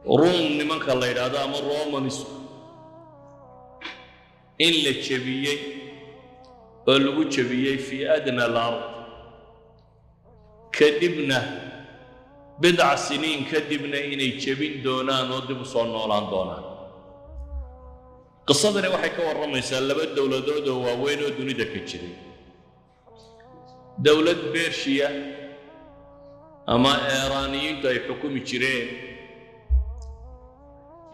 روم nimanka la yiraahdo ama Romans in la jabiyay oo lagu jabiyay fi adna al-ard kadibna bid'a siniin kadibna inay jabin doonaan oo dib u soo noolaan doonaan qisadani waxay ka waramaysaa laba dawladood oo waaweyn oo dunida ka jiray dawlad Bershiya ama Iiraaniyiintu ay xukumi jireen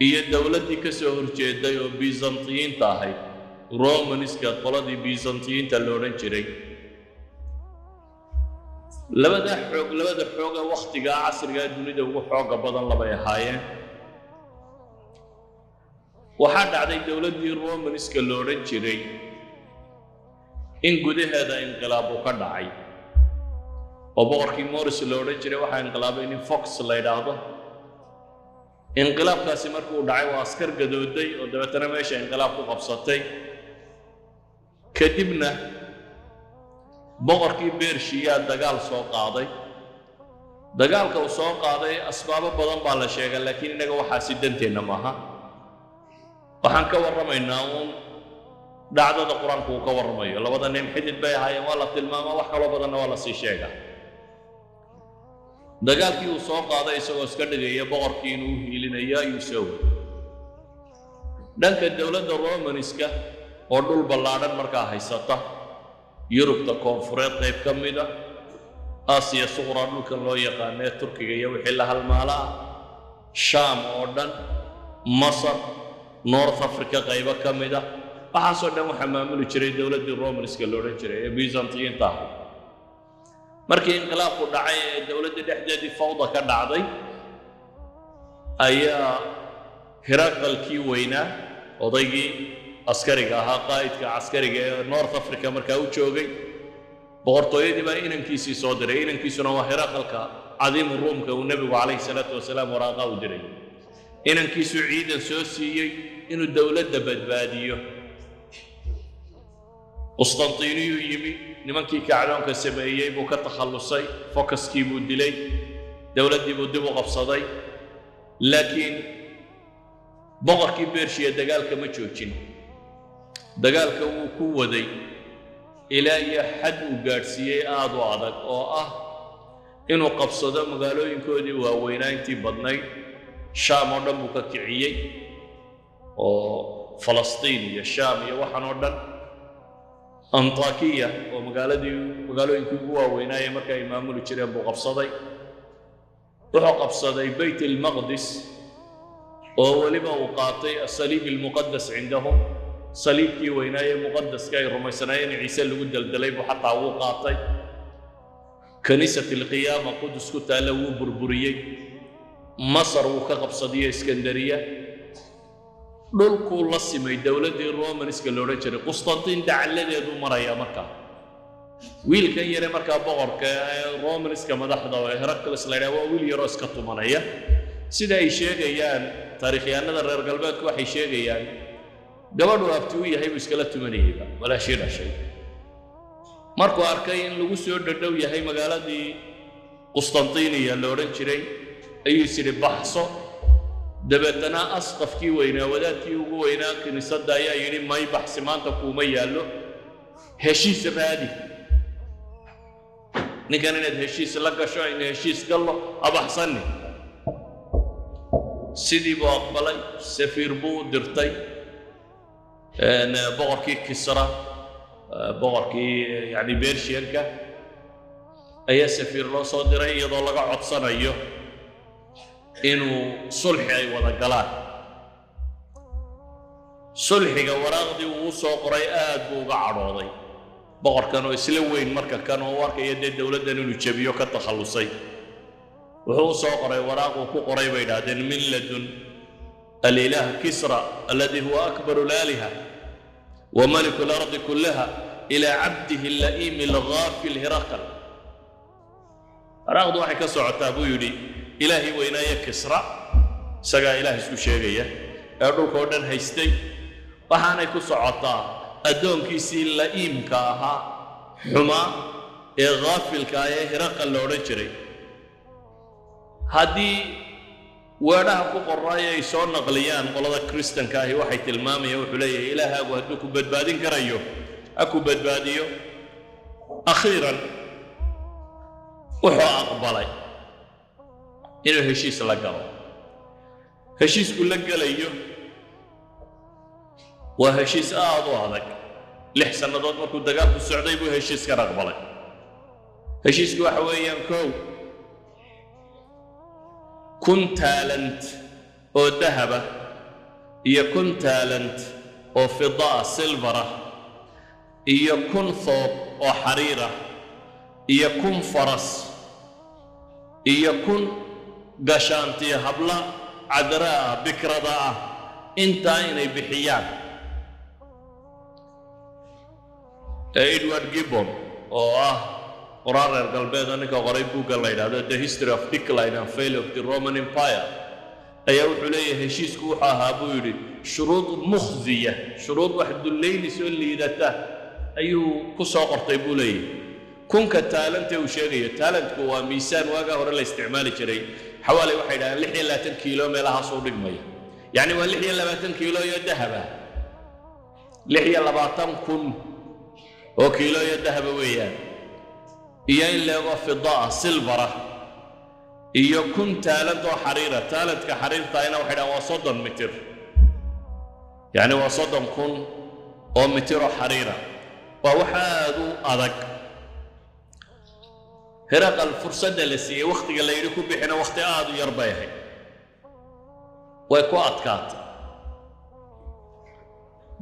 iyo dawladii ka soo horjeeday oo Byzantiyiinta ahayd Romanska qoladii Byzantiyiinta la oran jiray labada xoog waqtiga casriga dunida ugu xooga badan laba ahaayeen waxa dhacday dawladii Romanska la oran jiray in gudaheeda inqilaab ka dhacay oo boqorkii Morris la oran jiray waxa inqilaabay in Fox la yiraahdo inqilaabkaasi markuu dhacay waa askar gadooday oo dabeetana meesha inqilaab ku qabsatay kadibna boqorkii Bershiya dagaal soo qaaday dagaalka uu soo qaaday asbaabo badan baa la sheegay laakiin inaga waxa si danteena maaha waxaan ka warramaynaa dhacdada quraanku uu ka warramayo labada nin xidid bay ahaayeen waa la tilmaamaa wax kale badan waa la sii sheegaa dagaalkii uu soo qaaday isagoo iska dhigaya boqorkii inuu hiilinayo ayuu soo dhanka dawladda Romanska oo dhul ballaadhan markaa haysata Yurubta koonfureed qayb ka mid ah Aasiya suqra dhulka loo yaqaan ee Turkiga iyo wixii la halmaala Shaam oo dhan Masar North Africa qayb ka mid ah waxaasoo dhan waxa maamuli jiray dawladda Romanska la oran jiray ee Byzantiyiinta markii inqilaabku dhacay ee dawladda dhexdeedii fawda ka dhacday ayaa Heraqalkii weynaa odaygii askariga ahaa qaa'idka askariga ee North Africa markaa u joogay boqortooyadii baa inankiisii soo diray inankiisuna waa Heraqalka cadiim Roomka uu nabigu calayhi salaatu wasalaam waraaqa u diray inankiisu ciidan soo siiyay inuu dawladda badbaadiyo Qustantiniyu yimi nimankii kacdoonka sameeyay buu ka takhalusay focuskii buu dilay dawladdii buu dib u qabsaday laakiin boqorkii Bershiya dagaalka ma joojin dagaalka uu ku waday ilaa iyo xad uu gaarsiiyay aad u adag oo ah inuu qabsado magaalooyinkoodii waaweynaa intii badnayd Shaam oo dhan buu ka kiciyay oo Falastiin iyo Shaam iyo waxaan oo dhan Antakiya oo magaalooyinkii ugu waaweynaa markaa ay maamuli jireen buu qabsaday wuxuu qabsaday Bayt al-Maqdis oo waliba uu qaatay as-saliib al-muqaddas عندهم saliibkii weynaa ee muqaddaska ay rumaysanaayeen Ciise lagu daldalay buu xataa uu qaatay kaniisat al-qiyaama qudus ku taala uu burburiyay Masar uu ka qabsaday Iskandariya dhulku la simay dawladii Romanska la oran jiray Qustantin dacaladeedu maraya markaa wiilkan yare markaa boqorka Romanska madaxda oo Heraclius la yiraahdo wiil yar oo iska tumanaya sida ay sheegayaan taariikhyahanada reer galbeedku waxay sheegayaan gabadhu abti u yahay iskala tumanayay wala shay dhashay markuu arkay in lagu soo dhadhow yahay magaaladii Qustantiniya la oran jiray ayuu sii baxso dabeetana asqafkii weynaa wadaadkii ugu weynaa kiniisadda ayaa yiri may baxsi maanta kuuma yaalo heshiis raadi ninkan inaad heshiis la gasho in heshiis gallo abaxsani sidii buu aqbalay safiir buu dirtay boqorkii Kisra boqorkii yani Bershiyanka ayaa safiir loo soo diray iyadoo laga codsanayo inuu sulxi ay wada galaan sulxiga waraaqdii uu soo qoray aad buu uga cadhooday boqorkan oo isla weyn marka kan oo arkaya dawladdan inuu jabiyo ka takhalusay wuxuu soo qoray waraaq uu ku qoray bay yiraahdeen min ladun al-ilah Kisra alladhi huwa akbaru al-aliha wa maliku al-ardi kullaha ila 'abdihi al-la'im al-ghafil Heraqal waraaqdu waxay ka socotaa buu yiri ilaahi weynaaya Kisra saga ilaahi isku sheegaya ee dhulkoo dhan haystay waxaanay ku socotaa adoonkiisii la'imka ahaa xuma ee ghafilka ee Heraqal la oran jiray haddii weedhaha ku qorraaya ay soo naqliyaan qolada kristanka ahi waxay tilmaamayaan wuxuu leeyahay ilaahaagu hadduu ku badbaadin karayo ha ku badbaadiyo akhiiran wuxuu aqbalay inuu heshiis la galo heshiisku la galayo waa heshiis aad u adag 6 sannadood markuu dagaalku socday buu heshiiskan aqbalay heshiisku waxa weeyaan kow kun taalent oo dahaba iyo kun taalent oo fidaa silvara iyo kun thoob oo xariira iyo kun faras iyo kun gashaantiyo habla cadraa bikrada ah intaa inay bixiyaan Edward Gibbon oo ah qoraal reer galbeed ninka qoray buugga la yidhaahdo The History of Decline and Failure of the Roman Empire ayaa wuxuu leeyahay heshiisku wuxuu ahaa buu yidhi shuruud mukhziya shuruud wax dullaynayso liidata ayuu ku soo qortay buu leeyahay kunka taalanta uu sheegayo taalantku waa miisaan waaga hore la isticmaali jiray xawaali waxay dhahaan 26 kiilo meelaha soo dhigmaya yani waa 26 kiilo iyo dahaba 26 kun oo kiilo iyo dahaba weeyaan iyo in leego fidaa silvara iyo kun taalad oo xariira taaladka xariirtaayna waxay dhahaan waa 30 mitir yani waa 30 kun oo mitir oo xariira waa wax aad u adag Heraqal fursadda la siiyay waqtiga la yiri ku bixina waqti aad u yar bay ahayd way ku adkaatay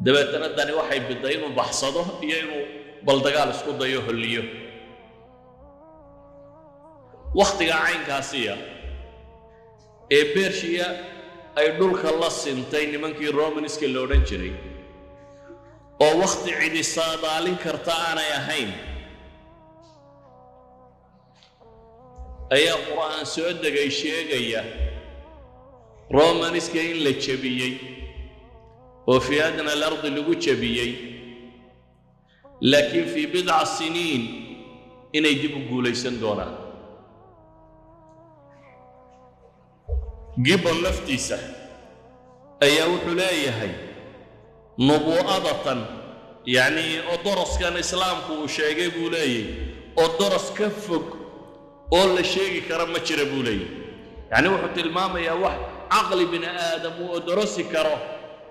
dabeetana dani waxay biday inuu baxsado iyo inuu bal dagaal isku dayo holiyo waqtiga caynkaasiya ee Persia ay dhulka la sintay nimankii Romanska la odhan jiray oo waqti cidi saadaalin karta aanay ahayn ayaa quraan soo degay sheegaya Romanska in la jabiyay oo fi adna al-ard lagu jabiyay laakiin fi bid'a siniin inay dib u guulaysan doonaan Gibbon laftiisa ayaa wuxuu leeyahay nubu'adatan yani oo daraskan islaamku uu sheegay buu leeyahay oo daras ka fog oo la sheegi kara ma jira buu leeyahay yani wuxuu tilmaamayaa wax aqli bin aadam uu darasi karo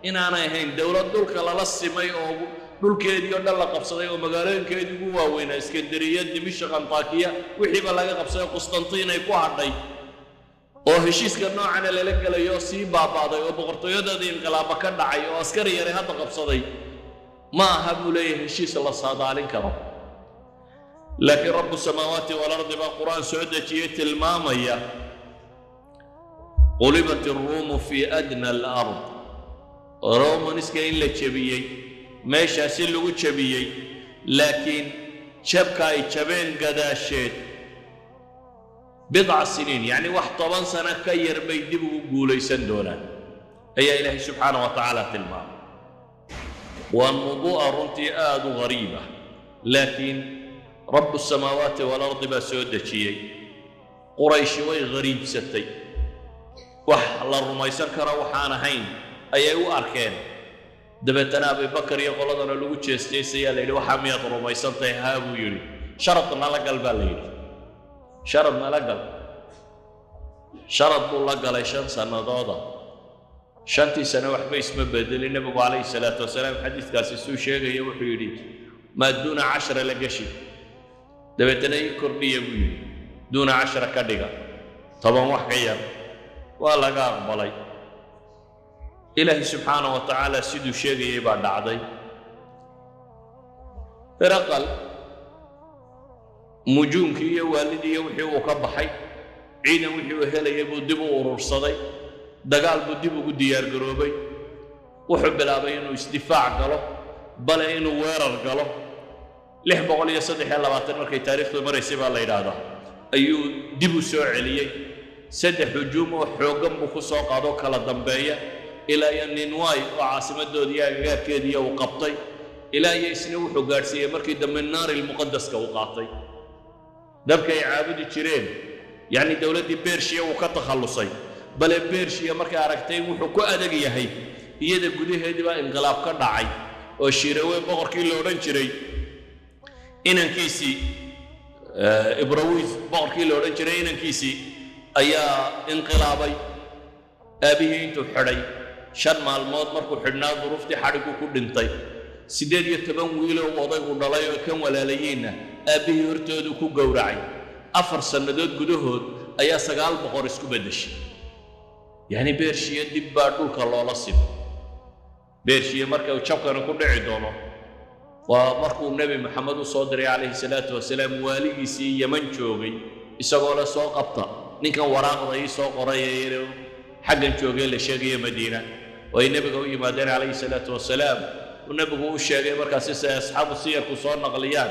inaanay ahayn dawlad dhulka lala simay oo dhulkeedii oo dhan la qabsaday oo magaalooyinkeedii ugu waaweyn Iskandariya Dimashq Antakiya wixii ba laga qabsaday Constantine ay ku hadhay oo heshiiska noocan la galayo si baabaaday oo boqortooyadii inqilaab ka dhacay oo askari yar hadda qabsaday ma aha buu leeyahay heshiis la saadaalin karo laakiin rabbu samaawaati wal ardi ba quraan soo dejiyay tilmaamaya qulibat ar-rum fi adna al-ard Romanska in la jabiyay meeshaasi lagu jabiyay laakiin jabka ay jabeen gadaasheed بضع سنين يعني واحد طبعا سنة كير بيدبوا قولي سندونا أي إلهي سبحانه وتعالى تلمام والموضوع رنتي آد غريبة لكن رب السماوات والأرض بسودة شيء قريش وي غريب ستي وح الله رميسان كرا وحانا هين أيو أركان دبتنا أبي بكر يقول لنا لو تشيستي يا وحامية رميسان تهابو يري شرطنا لك البالير شرطنا لقل شرط الله قال 5 سنوات 5 سنة وحبا اسمه بدل النبي عليه الصلاة والسلام حديث قاسي سو شيء يوحي ما دون 10 لقشي دبتنا يكردي يبوي دون 10 كدقة طبعا وحكيا ولا قابلي إلهي سبحانه وتعالى سيدو شيء يبعد عضي فرقل مجونكي يا والدي وحي وكبحي عينا وحي وهلا يبو دبو ورصدي دقال بو دبو ديار قروبي وحب لابا انه استدفاع قالو بل انه ويرر قالو لح بقول يا صديح الله باتن markay taariikhdu mareysay baa la yiraahdaa ayuu dibu soo celiyay saddex hujuum oo xoogan buu ku soo qaado kala dambeeya ilaa Ninway oo caasimadoodii agagaarkeedii uu qabtay ilaa isna wuxuu gaarsiiyay markii dambe naar al-muqaddaska uu qaatay dabka ay caabudi jireen yani dawladii Persia uu ka takhalusay bal Bershiya markay aragtay wuxuu ku adag yahay iyada gudaheedii baa inqilaab ka dhacay oo Shirawe boqorkii la oran jiray inankiisii Ibrawiis boqorkii la oran jiray inankiisii ayaa inqilaabay aabihii intuu xidhay 5 maalmood markuu xidhnaa duruuftii xadhigu ku dhintay 18 wiil oo odaygu dhalay oo kan walaalayeenna aabihii hortoodu ku gowracay 4 sanadood gudahood ayaa 9 boqor isku bedeshay yani Bershiya dib baa dhulka loola sib Bershiya marka uu jabkan ku dhici doono waa markuu nabi maxamed soo diray alayhi salaatu wasalaam waaligiisii Yemen joogay isagoo la soo qabta ninkan waraaqda ay soo qorayay xaggan joogay la sheegay Madiina oo ay nabiga u yimaadeen alayhi salaatu wasalaam ونبغو الشيء مركز أصحاب السير كسرنا قليان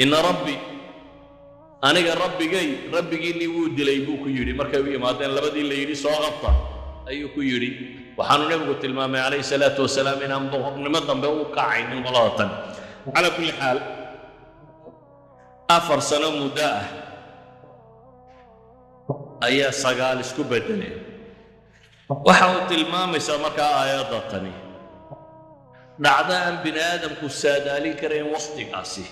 إن ربي أنا قال ربي جيني ود لي بوك يوري مركز ما دين لبدي اللي يري صاغطة أيوك يوري وحنو نبغو المام عليه الصلاة والسلام إن أنبغ نمضم بوقعين غلطا على كل حال أفر سنة مداء أي صقال سكوبتني وحاول المام يسمك آيات التاني dhacdaan binaadamku saadaalin kareen waqtigaasi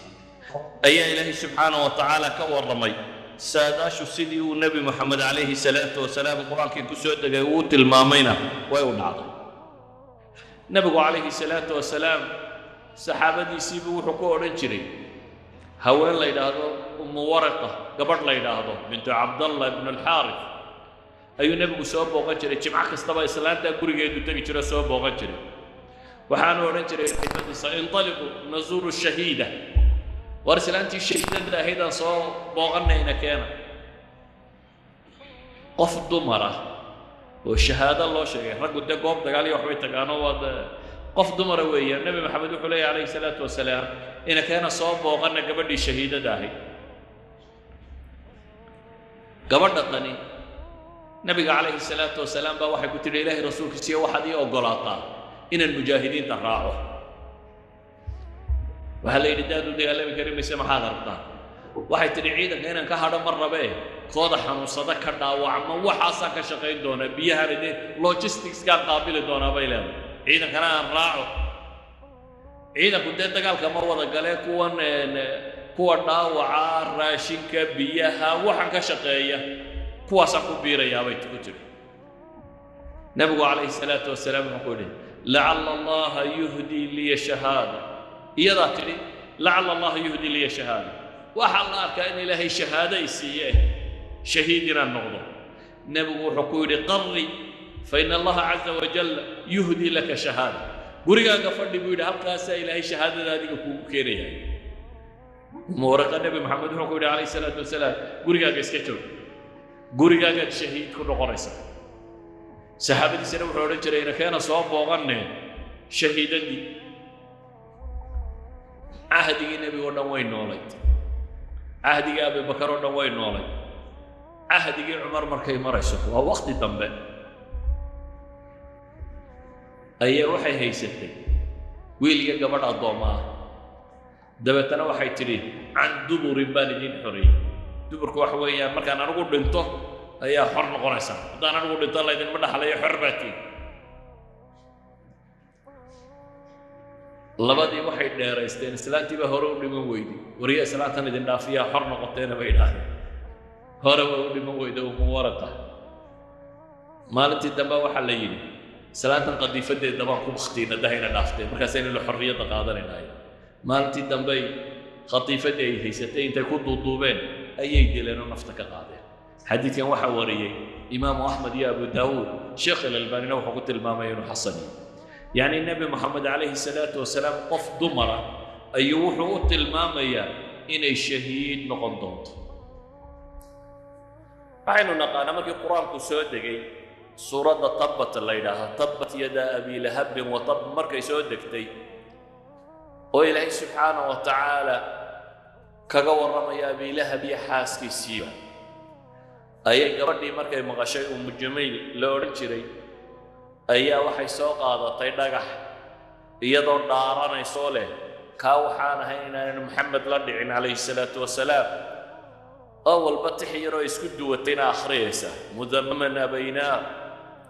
ayaa ilaahay subxaanahu wa tacaala ka warramay saadaashu sidii uu nabi maxamed calayhi salaatu wasalaam qur-aankii ku soo degay uu tilmaamayna way u dhacday nabigu calayhi salaatu wasalaam saxaabadiisiibu wuxuu ku odhan jiray haween la yidhaahdo ummu waraqa gabadh la yidhaahdo bintu cabdallah ibn alxaarif ayuu nabigu soo booqan jiray jimco kastaba islaanta gurigeedu tegi jiro soo booqan jiray وحانو رجل انطلقوا نزور الشهيدة ورسلانتي الشهيدة هيدا صار بوغنا هنا كان قف دمرة والشهادة الله شيء رجل ده قف ده قال لي وحبيت أنا وهذا قف دمرة ويا النبي محمد عليه الصلاة والسلام هنا كان صار بوغنا قبل الشهيدة داهي قبل الثاني النبي عليه الصلاة والسلام بواحد قلت له إلهي رسولك سيا واحد يوقلاطا إن المجاهدين تراعوا وهل يردادوا دي الله الكريم يسمى حاضرتا واحد تريعيدا هنا كهذا مرة به خاضح وصدق كذا وعم وحاسا كشقين دونا بيها ردي لوجيستكس كان قابل دونا بيلهم عيدا كنا نراعوا عيدا كنت تقال كما وضع قال كوان وعار راشنك بيها وحن كشقية كواسا كبيرة يا بيت كتير نبي عليه الصلاة والسلام يقول لعل الله يهدي لي شهادة إذا تري لعل الله يهدي لي شهادة وحال كأن له شهادة يسيه شهيدنا النغضة نبي حقول قري فإن الله عز وجل يهدي لك شهادة قريقا قفرد بيود حقا سائل هي شهادة هذه كوكيريا مورقة النبي محمد حقول عليه الصلاة والسلام قريقا قسكتر قريقا شهيد كل قرصة saxaabadii sare wuxuu oran jiray inakeena soo booqanay shahiidadii ahdigii nabiga oo dhan way noolay ahdigii Abu Bakar oo dhan way noolay ahdigii Umar markay marayso waa waqti dambe ayaa waxay haysatay wiil iyo gabadh adooma dabeetana waxay tiri can duburi balidin xuri duburku wax weeyaan markaan anigu dhinto ayaa xor noqonaysa hadaan anigu dhinto la idin ma dhaxlayo xor baati labadii waxay dheeraysteen islaantiiba hore u dhiman weydi wariya islaantan idin dhaafiya xor noqoteena bay dhaafeen hore u dhiman weydo ugu waraqa maalintii dambe waxa la yiri islaantan qadiifadeeda baan ku bakhtiina dahayna dhaaftay markaas ay la xorriyada qaadanaynaay maalintii dambe qadiifadii ay haysatay intay ku duuduubeen ayay dileen oo nafta ka qaadeen حديث كان واحد وريه إمام أحمد يا أبو داود شيخ الألباني نوح قلت المامين وحصني يعني النبي محمد عليه الصلاة والسلام قف ضمرة أيوح قلت المامية إن الشهيد نقضت عيننا قال ما في القرآن كسودك سورة طبت الليلة طبت يدا أبي لهب وطب مركي سودك تي وإلهي سبحانه وتعالى كقور رمي أبي لهب يحاسكي سيو ayay gabadhii markay maqashay Jamiil la oran jiray ayaa waxay soo qaadatay dhagax iyadoo dhaaranayso leh ka waxaan ahay inaan Muhammad la dhicin alayhi salaatu wasalaam أول بتحير ويسكد وتنا أخريسة مذمما أبيناه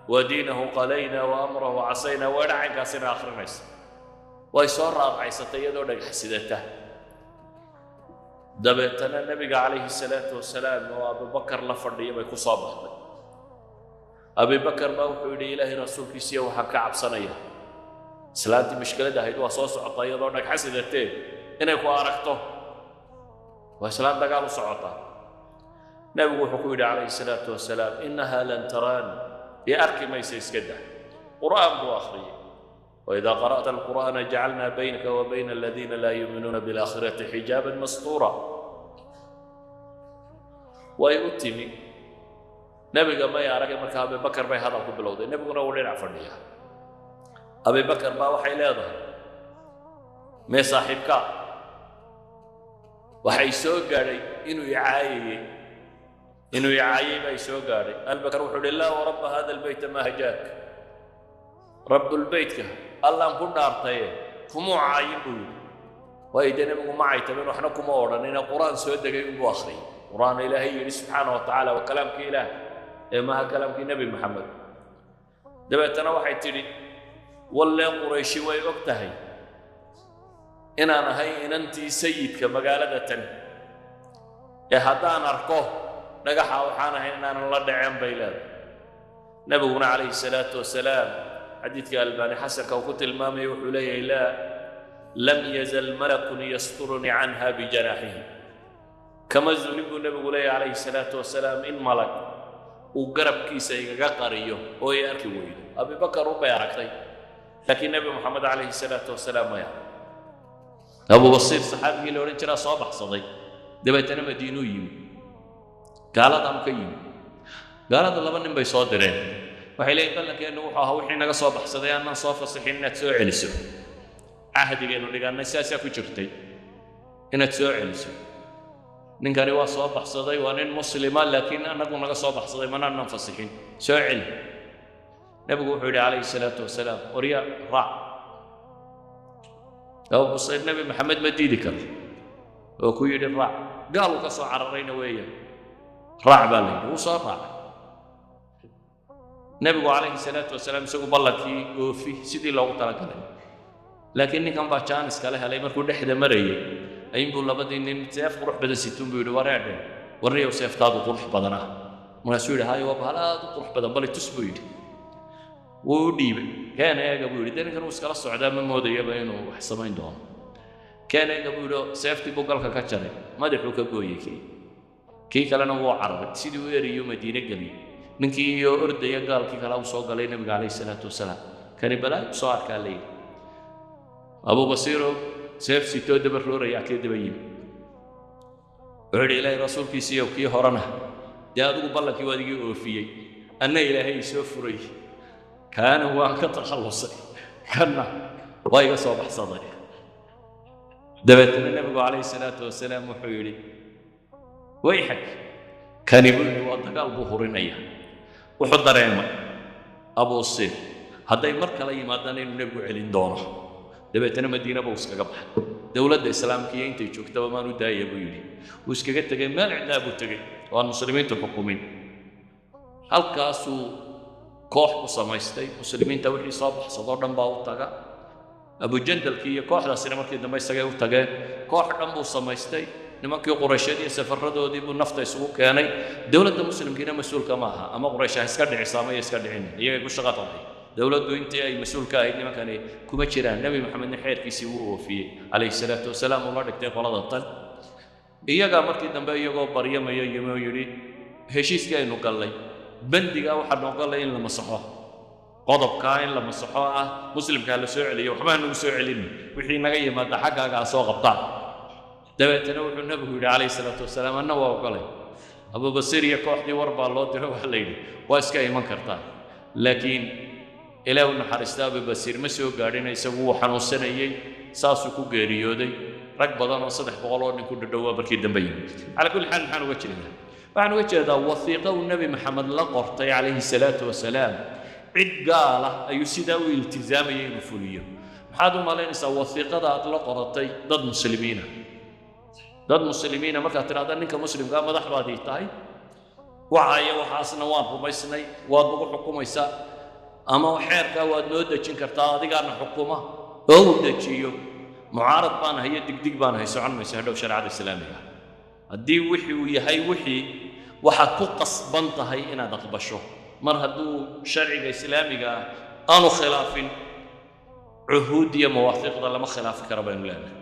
ودينه قلينا وأمره عصينا ودعك سنا أخرنيس ويسور عيسى يدور حسدته دبتنا النبي عليه الصلاة والسلام وأبو بكر لفردي بيكو صابح أبي بكر ما وحولي إلهي رسولك سيا وحكى عبصنية سلامتي مشكلة ده هيدو أصوص عطايا دورك حسدته إنه يكو أركته وسلام ده قالوا صعطة نبي وحكولي عليه الصلاة والسلام إنها لن تراني يا أركي ما يسيس كده قرآن بو أخري وإذا قرأت القرآن جعلنا بينك وبين الذين لا يؤمنون بالآخرة حجابا مستورا ويؤتمي نبي ما يعرف مركا أبي بكر ما هذا كله بلوده نبي قلنا ولنا فرديها أبي بكر ما وحي لاده ما صاحبك وحي سوق علي إنه يعايي ما يسوق علي البكر وحول الله ورب هذا البيت ما هجاك رب البيت الله نكون نارتيه كمو عايين بول وإذا نبغوا معي تبين وإحنا كم أورا إن القرآن سود جاي آخري قرآن إلهي سبحانه وتعالى وكلامك إله ما كلامك نبي محمد دبت أنا واحد تري ولا قريشي ويقتهي إن أنا هي إن أنت سيد كمقالة يا هدان أركوه نجح وحنا إن أنا الله دعم بيلاد نبينا عليه الصلاة والسلام حديث الألباني حسك وكتل المامي وحلي لا لم يزل ملك يسترني عنها بجناحه كما زنب النبي عليه الصلاة والسلام إن ملك وقرب كيسي قريه ويأركي ويد أبي بكر ربا يعركتي لكن النبي محمد عليه الصلاة والسلام ما يعرف أبو بصير صحابي لو رجل صابح صدي دبيتنا مدينو يم قال هذا مكيم قال هذا الله من بيصادرين وحيلين قال لك إنه وحنا نجا صابح صدي أنا صافى صحيح نتسوع لسه عهد إنه نجا نساسا كجرتي إن تسوع لسه نقاري وصابح صدي وأنا مسلمان لكن أنا قلنا نجا صابح صدي ما أنا نفسحين سوعل نبي وحده عليه الصلاة والسلام وريا راع أو بصير نبي محمد مديدي كر وكويد الراع قالوا كسر عررين ويا راع بالي وصار راع نبي عليه الصلاة والسلام سوق بالله وفي سيدي لو ترى لكني كم باشان إسكاله هلاي مركود حدا مريء أيم بقول بدي إن سيف روح بدل ستون بيدو ورعده وريه وسيف تادو قرح بدنا مناسود هاي وبهلا قرح بدن بالي تسبويد وديب كان يا قبول ده كانوا مسكال السعودية من مودية بينه وحسمين دوم كان يا قبول سيفتي بقولك كاتشري ما دحوك بويه كي كلنا هو عرب سيدي ويريو مدينة قليل من كي يورد يقال كي كلام صوغ علينا النبي عليه الصلاة والسلام كان بلا صار كالي أبو بصير سيف سيتو دبر لورا يأكل دبيم عد إلى رسول كي سيو كي هرنا جادو بالله كي وادي وفيه أن إلهي سفري كان هو انقطع خلصي كان وايغا صباح صدري دبت النبي عليه الصلاة والسلام وحيولي ويحك كان يقول لي وضع قلبه هرينيا وحضر يما أبو الصيف هذا يمرك لي ما داني النبي علين دونه دبتنا مدينة بوسكا قبح دولة الإسلام كي أنت تشوف تبى ما نداي بيولي وسكا قلت تجي ما العذاب تجي والمسلمين تحكمين هل كاسو كوح وسمايستي مسلمين توحي صباح صدر دم باو تجا أبو جندل كي كوح لا سينما كي دم يستجي وتجا كوح دم باو سمايستي لما كي قريشة سفر ردوا دي بالنفط يسوق يعني دولة المسلم كنا مسؤول كماها أما قريشة يسكر عصامة يسكر عين هي يقول شغطة دولة دو أنت أي مسؤول كاهد لما كان كم تشران النبي محمد نحير كي سيوه في عليه الصلاة والسلام والله دكتور قال ضطل إياه قامر كي دم بيجي قو بريا ما يجي ما يري هشيس كاي نقول لي بندي قاو حد نقول لي إن لما صحاه قضب كاين لما صحاه مسلم كان لسوعلي وحمان لسوعلين وحين نجي ما تحقق على سوق قطع دبتنا وحنا النبي عليه الصلاة والسلام أنه وقال أبو بصير يكوح دي وربع الله تروح الليل واسكاي من كرتان لكن إلى أن حرستا أبو بصير مسوي قارين يسووا حنوسنا يي ساسو غيريودي ركبضان وصدح بقولون نكون الدواء بركيد دمبين على كل حال نحن وجهنا فعن وجه وثيقة النبي محمد لقرطي عليه الصلاة والسلام عد قاله أي سيداوي التزامي مفوليه محادو مالين سوى وثيقة لقرطي ضد مسلمين dad muslimiina markaad tiraahdo ninka muslimka madax baad ii tahay waxaaya waxaasna waan rumaysnay waad nagu xukumaysaa ama xeerkaa waad noo dejin kartaa adigaana xukuma oo uu dejiyo mucaarad baan hayo digdig baan hay socon mayso hadhow sharciyada islaamiga haddii wixii uu yahay wixii waxaad ku qasban tahay inaad aqbasho mar hadduu sharciga islaamiga aanu khilaafin cuhuud iyo mawaafiqda lama khilaafi karo baynu leenahay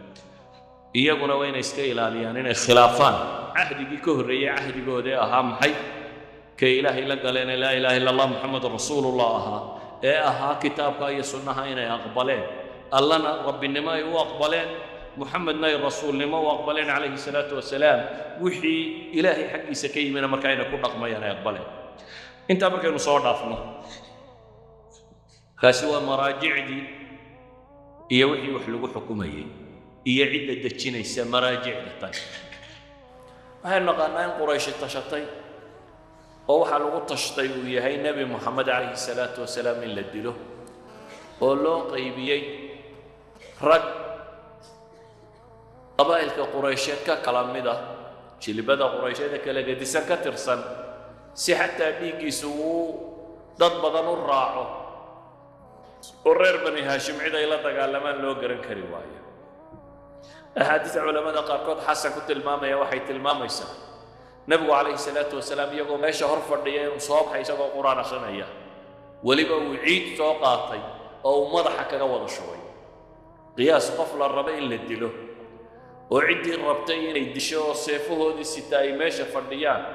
iyaguna waa inay iska ilaaliyaan inay khilaafaan cahdigii ka horreeyey cahdigoodee ahaa maxay ka ilaahay la galeen laa ilaaha illa allah muxamedun rasuulullah ahaa ee ahaa kitaabka iyo sunnaha inay aqbaleen allana rabbinimo ay u aqbaleen محمد ناي الرسول لما وأقبلين عليه الصلاة والسلام وحي إلهي حقي سكيمنا مركاينا كل رقم يانا يقبلين انت مركاي نصور دافنا خاسوا مراجع دي إيا وحي وحلقوا حكومي إيا عدة دتشينا يسا مراجع دي طيب هاي النقانين قريش التشطي أو حلقوا التشطي ويا هاي نبي محمد عليه الصلاة والسلام اللي ادلوه قولوا قيبيي رق قبائلك قريشات كلامدا جلبدا قريشات كلا قديسان كترسن سي حتى ديقي سو ضد بدن الراعو ورير بني هاشم عدا إلى دقالمان لو قرن كريواية أحاديث علماء قاركود حسن كنت الماما يا وحي الماما يسا نبي عليه الصلاة والسلام يقول ماشي هرف الديان وصاب حيسا قرآن خنايا ولبا وعيد سوقاتي أو مضحك قوض شوي قياس قفل الربع اللي ادلوه وعدي الربطين يدشوا سيفه دي ستاي ماشي فرديان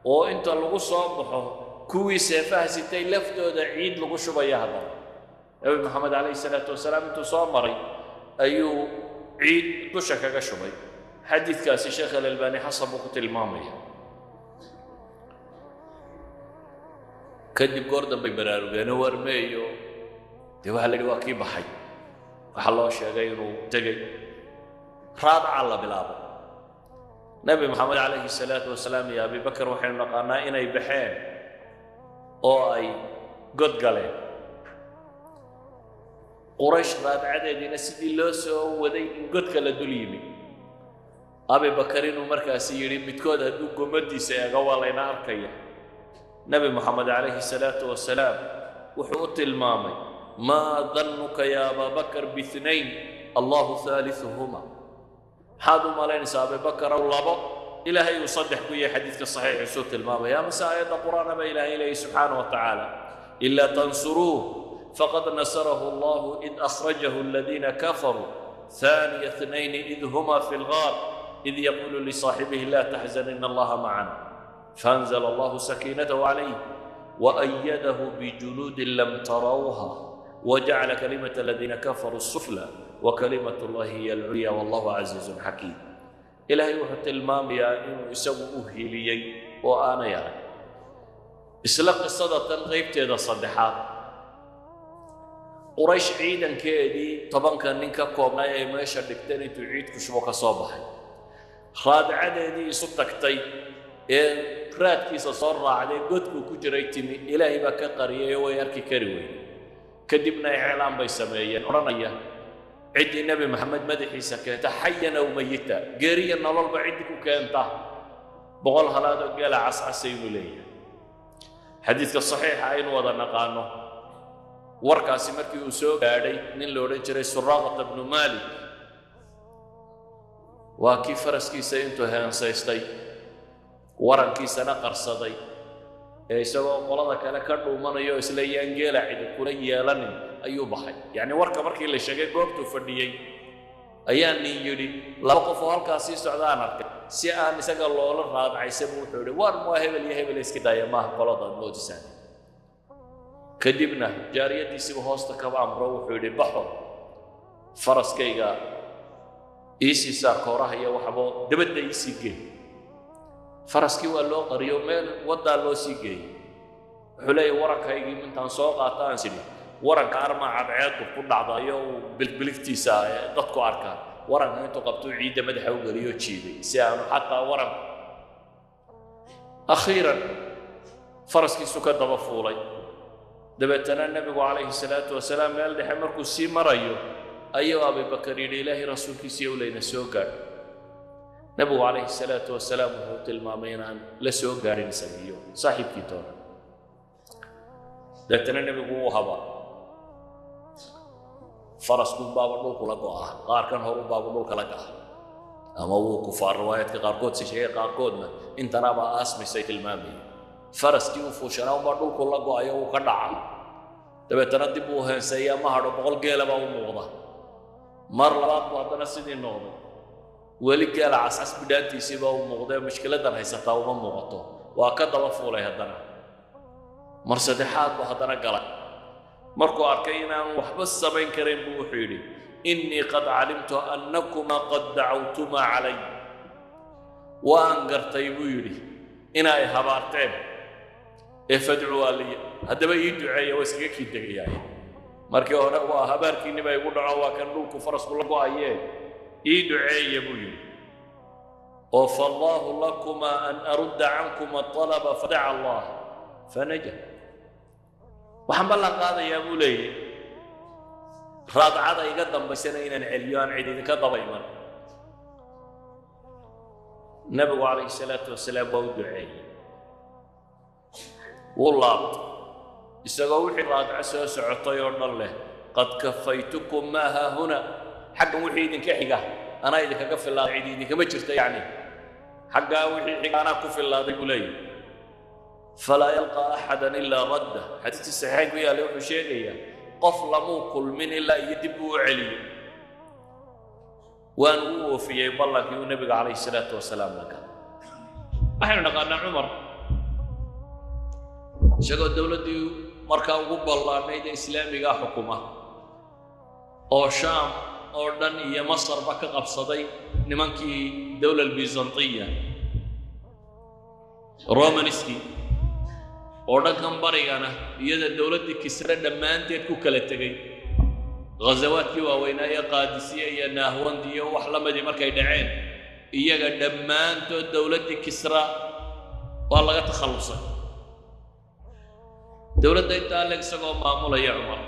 وانت لغو صابحه كوي سيفها ستاي لفتو دا عيد لغو شبايا هذا نبي محمد عليه الصلاة والسلام انتو صامري ايو عيد دوشك شباي حديث كاسي شيخ الألباني حسب وقت المامية كدب قردن بيبرارو بينو ورميو دي وحالي واكي بحي وحالله شاقينو تقي رابع الله بلابه نبي محمد عليه الصلاة والسلام يا أبي بكر وحين نقانا إني بحين أو أي قد قالين قريش رابع عددين سيدي لوسو ودي قد قال دوليمي أبي بكرين ومركز سيرين متكود هدو قمدي سيغوالينا أركيا نبي محمد عليه الصلاة والسلام وحوت المامي ما ظنك يا أبا بكر باثنين الله ثالثهما حادوا مالين أبي بكر أو لابا إلهي يصدح كي حديث الصحيح سورة الماما يا مساء القرآن ما إله إليه سبحانه وتعالى إلا تنصروه فقد نصره الله إذ أخرجه الذين كفروا ثاني اثنين إذ هما في الغار إذ يقول لصاحبه لا تحزن إن الله معنا فأنزل الله سكينته عليه وأيده بجنود لم تروها وجعل كلمة الذين كفروا السفلى وكلمة الله هي العليا والله عزيز حكيم إلهي وحط المام يا إنه يسوء لي وأنا يعني إسلق الصدى غيبت هذا صدحات قريش عيدا كيدي طبعا كان نينكا كوبنا يا ماشا دكتاني تعيد كشبوك صباحي خاد عددي صدقتي راد كيس صار عليه قدكو كجريتمي إلهي بك قرية ويركي كروي كدبنا إعلام بيسميين رنيا عدي النبي محمد مدحي سكنت حيا أو ميتا قريا نلال بعيدك كانت بقول هذا قال عسعسين لي حديث الصحيح عين وضع نقانه وركاسي مركي وسوق علي نين لو رجري سراقة بن مالك وكيف فرسكي سينتو هان سيستي ورنكي سنة قرصدي isagoo qolada kale ka dhuumanayo isla yaangeela cid kula yeelanin ayuu baxay yani warka markii la sheegay goobtu fadhiyay ayaan yiri laba qof oo halkaas socdaan arkay si aan isaga loola raadaysan wuxuu yiri war ma hebel iyo hebel iska daaya ma qolada moodisan kadibna jaariyadiisi hoosta ka amro wuxuu yiri baxo faraskayga iisi saakooraha iyo waxbo dabada iisi geey faraskii waa loo qariyo meel wada loo sii geeyay xulay warankaygii intaan soo qaataan sidii waranka arma cadceed ku dhacdayo bilbiliftiisa dadku arkaan waranka intuu qabto ciida madaxa u galiyo jiiday si aanu xataa waran akhiran faraskiisu ka daba fuulay dabeetana nabigu calayhi salaatu wasalaam meel dhexe markuu sii marayo ayuu Abu Bakar yidhi ilaahi rasuulkiisa uu leeyna soo gaar nabigu calayhi salaatu wasalaam wuxuu tilmaamay inaan la soo gaarin isagiyo saaxiibkii toona deetana nabigu wuu habaa farasku baaba dhulku la go'a qaarkan horu baaba dhulka la ga'a ama wuu kufaar riwaayadka qaarkood si sheegay qaarkoodna intanaaba aasmisay tilmaamay faraskii uu fuushanaa unbaa dhulku la go'ayo uu ka dhaca dabeetana dib uu heenseeyaa ma hadho 100 geela baa u muuqda mar labaad buu haddana sidii noqday weli geela cascas bidhaantiisii baa u muuqday mushkiladan haysataa uma muuqato waa ka daba fuulay haddana mar saddexaad buu haddana galay markuu arkay inaan waxba samayn karayn buu wuxuu yidhi innii qad calimtu annakuma qad dacawtuma calay waan gartay buu yidhi inay habaarteen ee fadcuwaa liya haddaba ii duceeya waa iskaga kii degayaay markii hore waa habaarkiinniba igu dhaco waa kan dhulku farasku la go'ayee ii duceeya buu yidhi oo fallaahu lakuma an arudda cankuma alaba fadaca allah fanaja waxaan ballan qaadayaa buu leeyahy raadcada iga dambaysana inaan celiyo aan cid idinka daba iman nabigu calayhi salaatu wasalaam waa u duceeyey wuu laabtay isagoo wixii raadco soo socotay oo dhan leh qad kafaytukum maa haahuna xaggan wixii idinka xiga anaa idinkaga fillaaday cid idinkama jirta yacni xaggaa wixii xiga anaa ku fillaaday buu leeyahy falaa yalqaa axadan ilaa radda xadiiskii saxiixayn ku yaallay wuxuu sheegayaa qof lamuu kulmin ilaa iyo dib uu u celiyo waan u oofiyey ballankii uu nebiga calayhi salaatu wasalaam laga waxaynu naqaanaa cumar isagoo dowladdii markaa ugu ballaanayd ee islaamigaa xukuma oo shaam oo dhan iyo masarba ka qabsaday nimankii dowla albizantiya romaniskii oo dhankan barigana iyada dowladdii kisre dhammaanteed ku kala tegey ghazawaadkii waaweynaa ee qaadisiya iyo naahwandi iyo wax la midii markay dhaceen iyaga dhammaantood dowladdii kisra waa laga takhallusay dowladda intaa leg isagoo maamulaya cumar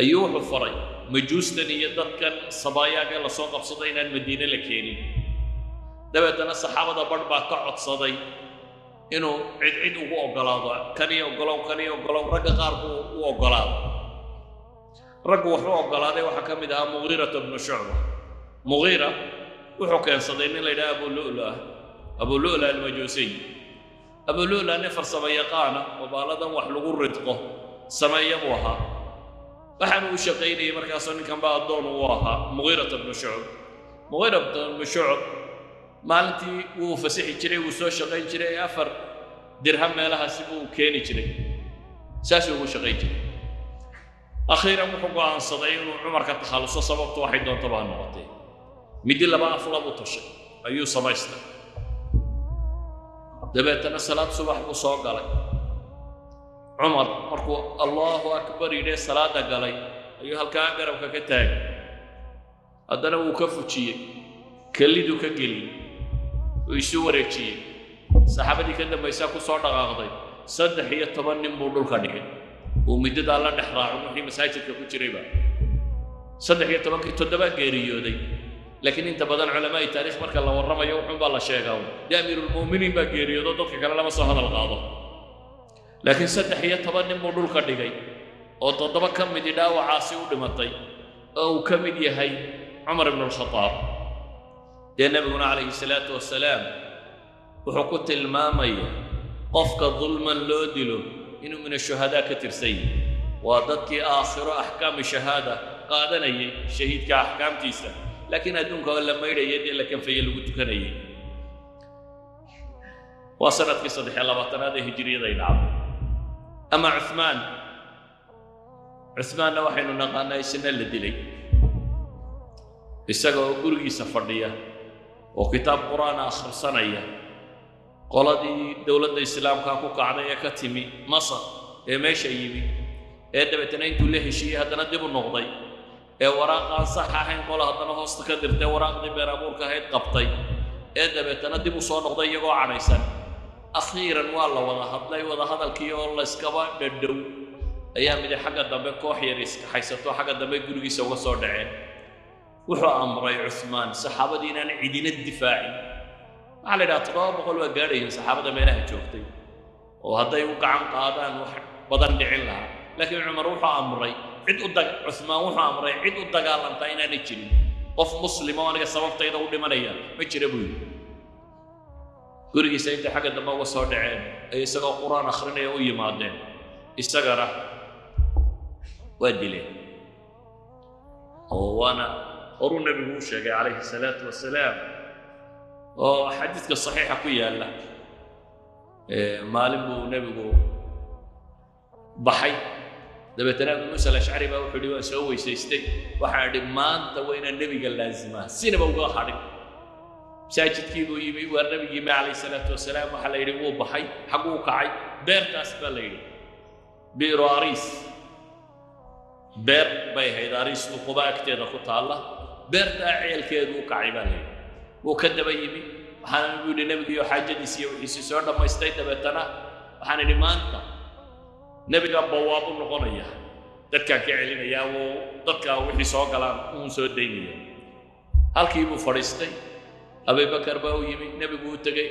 ayuu wuxuu faray majuustan iyo dadkan sabaayaag ee lasoo qabsaday inaan madiine la keenin dabeetana saxaabada badh baa ka codsaday inuu cid ugu oggolaado kan iyo oggolow ragga qaar buu u oggolaado raggu wuxuu oggolaaday waxaa ka mid ahaa mugiirata bnu shucba mugiira wuxuu keensaday nin la yidhaha abu lu'la almajuusiy abu lu'la nin farsamo yaqaana oo baaladan wax lagu ridqo sameeya buu ahaa waxaanu u shaqaynayay markaasoo ninkan baa addoon uu ahaa mugiirata bnu shucb mugiirata bnu shucb maalintii wuu fasixi jiray wuu soo shaqayn jiray 4 dirham meelahaasi buu keeni jiray saasuu ugu shaqayn jiray akhiiran wuxuu go'aansaday inuu cumar ka takhalluso sababtu waxay doonto baa noqotay midi laba afla buu tashay ayuu samaystay dabeetana salaad subax buu soo galay cumar markuu allahu akbar yidhi salaada galay ayuu halkaa garabka ka taagay haddana wuu ka fujiyey keliduu ka geliyey uu isu wareejiyey saxaabadii ka dambaysaa ku soo dhaqaaqday 13 nin buu dhulka dhigay uu middadaa la dhex raaco wixii masaajidka ku jirayba 13kii 7 geeriyooday laakiin inta badan culamaa'i taariikh marka la warramayo wuxuunbaa la sheegaa dee amiirulmu'miniin baa geeriyoodo dadka kale lama soo hadal qaado laakiin 13 nin buu dhulka dhigay oo 7 ka midi dhaawacaasi u dhimatay oo uu ka mid yahay cumar ibn al-khataab dee nabiguna calayhi salaatu wasalaam wuxuu ku tilmaamaya qofka dulman loo dilo inuu min ashuhadaa ka tirsan yahay waa dadkii aakhiro axkaami shahaada qaadanayay shahiidka axkaamtiisa laakiin adduunka oo la maydhaya dee la kanfaya lagu tukanayay waa sanadkii 23aad ee hijriyaday dhacday ama cuthmaanna waxaynu naqaanaa isna la dilay isaga oo gurigiisa fadhiya oo kitaab qur'aan akhrisanaya qoladii dowladda islaamka ku kacday ee ka timi masar ee meesha yimi ee dabeetana intuu la heshiiyey haddana dib u noqday ee waraaqaan sax ahayn qola haddana hoosta ka dirtay waraaqdii been abuurka ahayd qabtay ee dabeetana dib u soo noqday iyagoo cadhaysan akhiiran waa la wada hadlay wada hadalkii oo la iskaba dhadhow ayaa midi xagga dambe koox yar iska haysato xagga dambe gurigiisa uga soo dhaceen وحو أمري عثمان صحابة دينا عيدين الدفاعي على لا تضاب وقالوا قارين صحابة ما لها جوفتي وهذا يوقع عن قادان بدن لعلها لكن عمر وحو أمري عيد عثمان وحو أمري عيد الدقال أنتينا نجري قف مسلم وانا سبب تيدا ودي منيا ما جري ابوي gurigiisa inta xagga dambe uga soo dhaceen ay isagoo quraan akhrinaya u yimaadeen isagana waa dileen oo waana horuu nabigu u sheegay calayhi salaatu wasalaam oo xadiidka saxiixa ku yaalla maalin buu nabigu baxay dabeetana Abu Muusa al-Ash'ari baa wuxuu yidhi waan soo weysaystay waxaan idhi maanta waa inaan nabiga laazimaa sinaba uga hadhin masaajidkii buu yimi waa nabigii calayhi salaatu wasalaam waxaa la yidhi wuu baxay xaguu kacay beertaas baa la yidhi biiru ariis beer bay ahayd ariis Quba agteeda ku taalla beertaa ceelkeedu u kacay baa la yidhi wuu ka daba yimi waxaana nabigu yidhi nabigiiyo xaajadiisi iyo wixiisii soo dhammaystay dabeetana waxaan idhi maanta nabiga bawaabu noqonaya dadkaan ka celinaya wuu dadka wixii soo galaan uun soo daynaya halkii buu fadhiistay أبي بكر باو يمي نبي بو تجي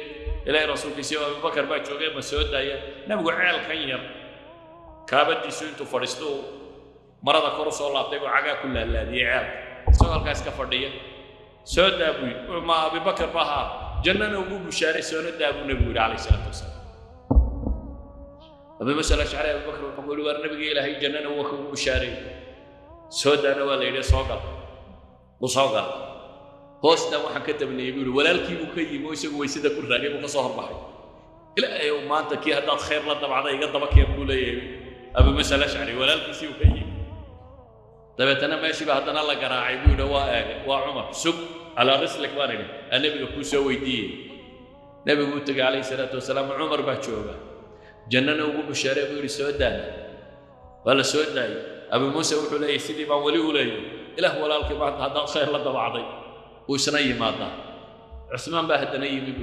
إلى رسول الله أبي بكر باو جوجي مسعود دايا نبي عيال خير كابد يسوي فرستو مرة كورس الله تبي عجا كل الذي عيال سؤال كاس كفردية سعود أبوي ما أبي بكر بها جنة أبو بشاري سعود أبو نبي عليه الصلاة والسلام أبي مسألة شعري أبي بكر يقول والنبي إلى هي جنة أبو بشاري سعود أنا ولا إلى صاقة وصاقة هوسنا waxaan ka tabnay buu walaalkii uu ka yimo isagu weysada ku raagay uu ka soo horbaxay ilaahay oo maanta kii hadaad khayr la dabacday iga daba keen buu leeyahay Abu Muusa al-Ash'ari walaalkiisii uu ka yimi dabeetana meeshii baa hadana la garaacay buu waa Umar sug ala rislik waanaga nabiga ku soo weydiiyay nabigu uu tagay alayhi salaatu wasalaam Umar baa jooga jannana ugu bushaaray buu yiri soo daa wala soo daay Abu Muusa wuxuu leeyahay sidii baan wali u leeyahay ilaah walaalkii maanta hadaad khayr la dabacday وسني ماذا عثمان بهدنا يبي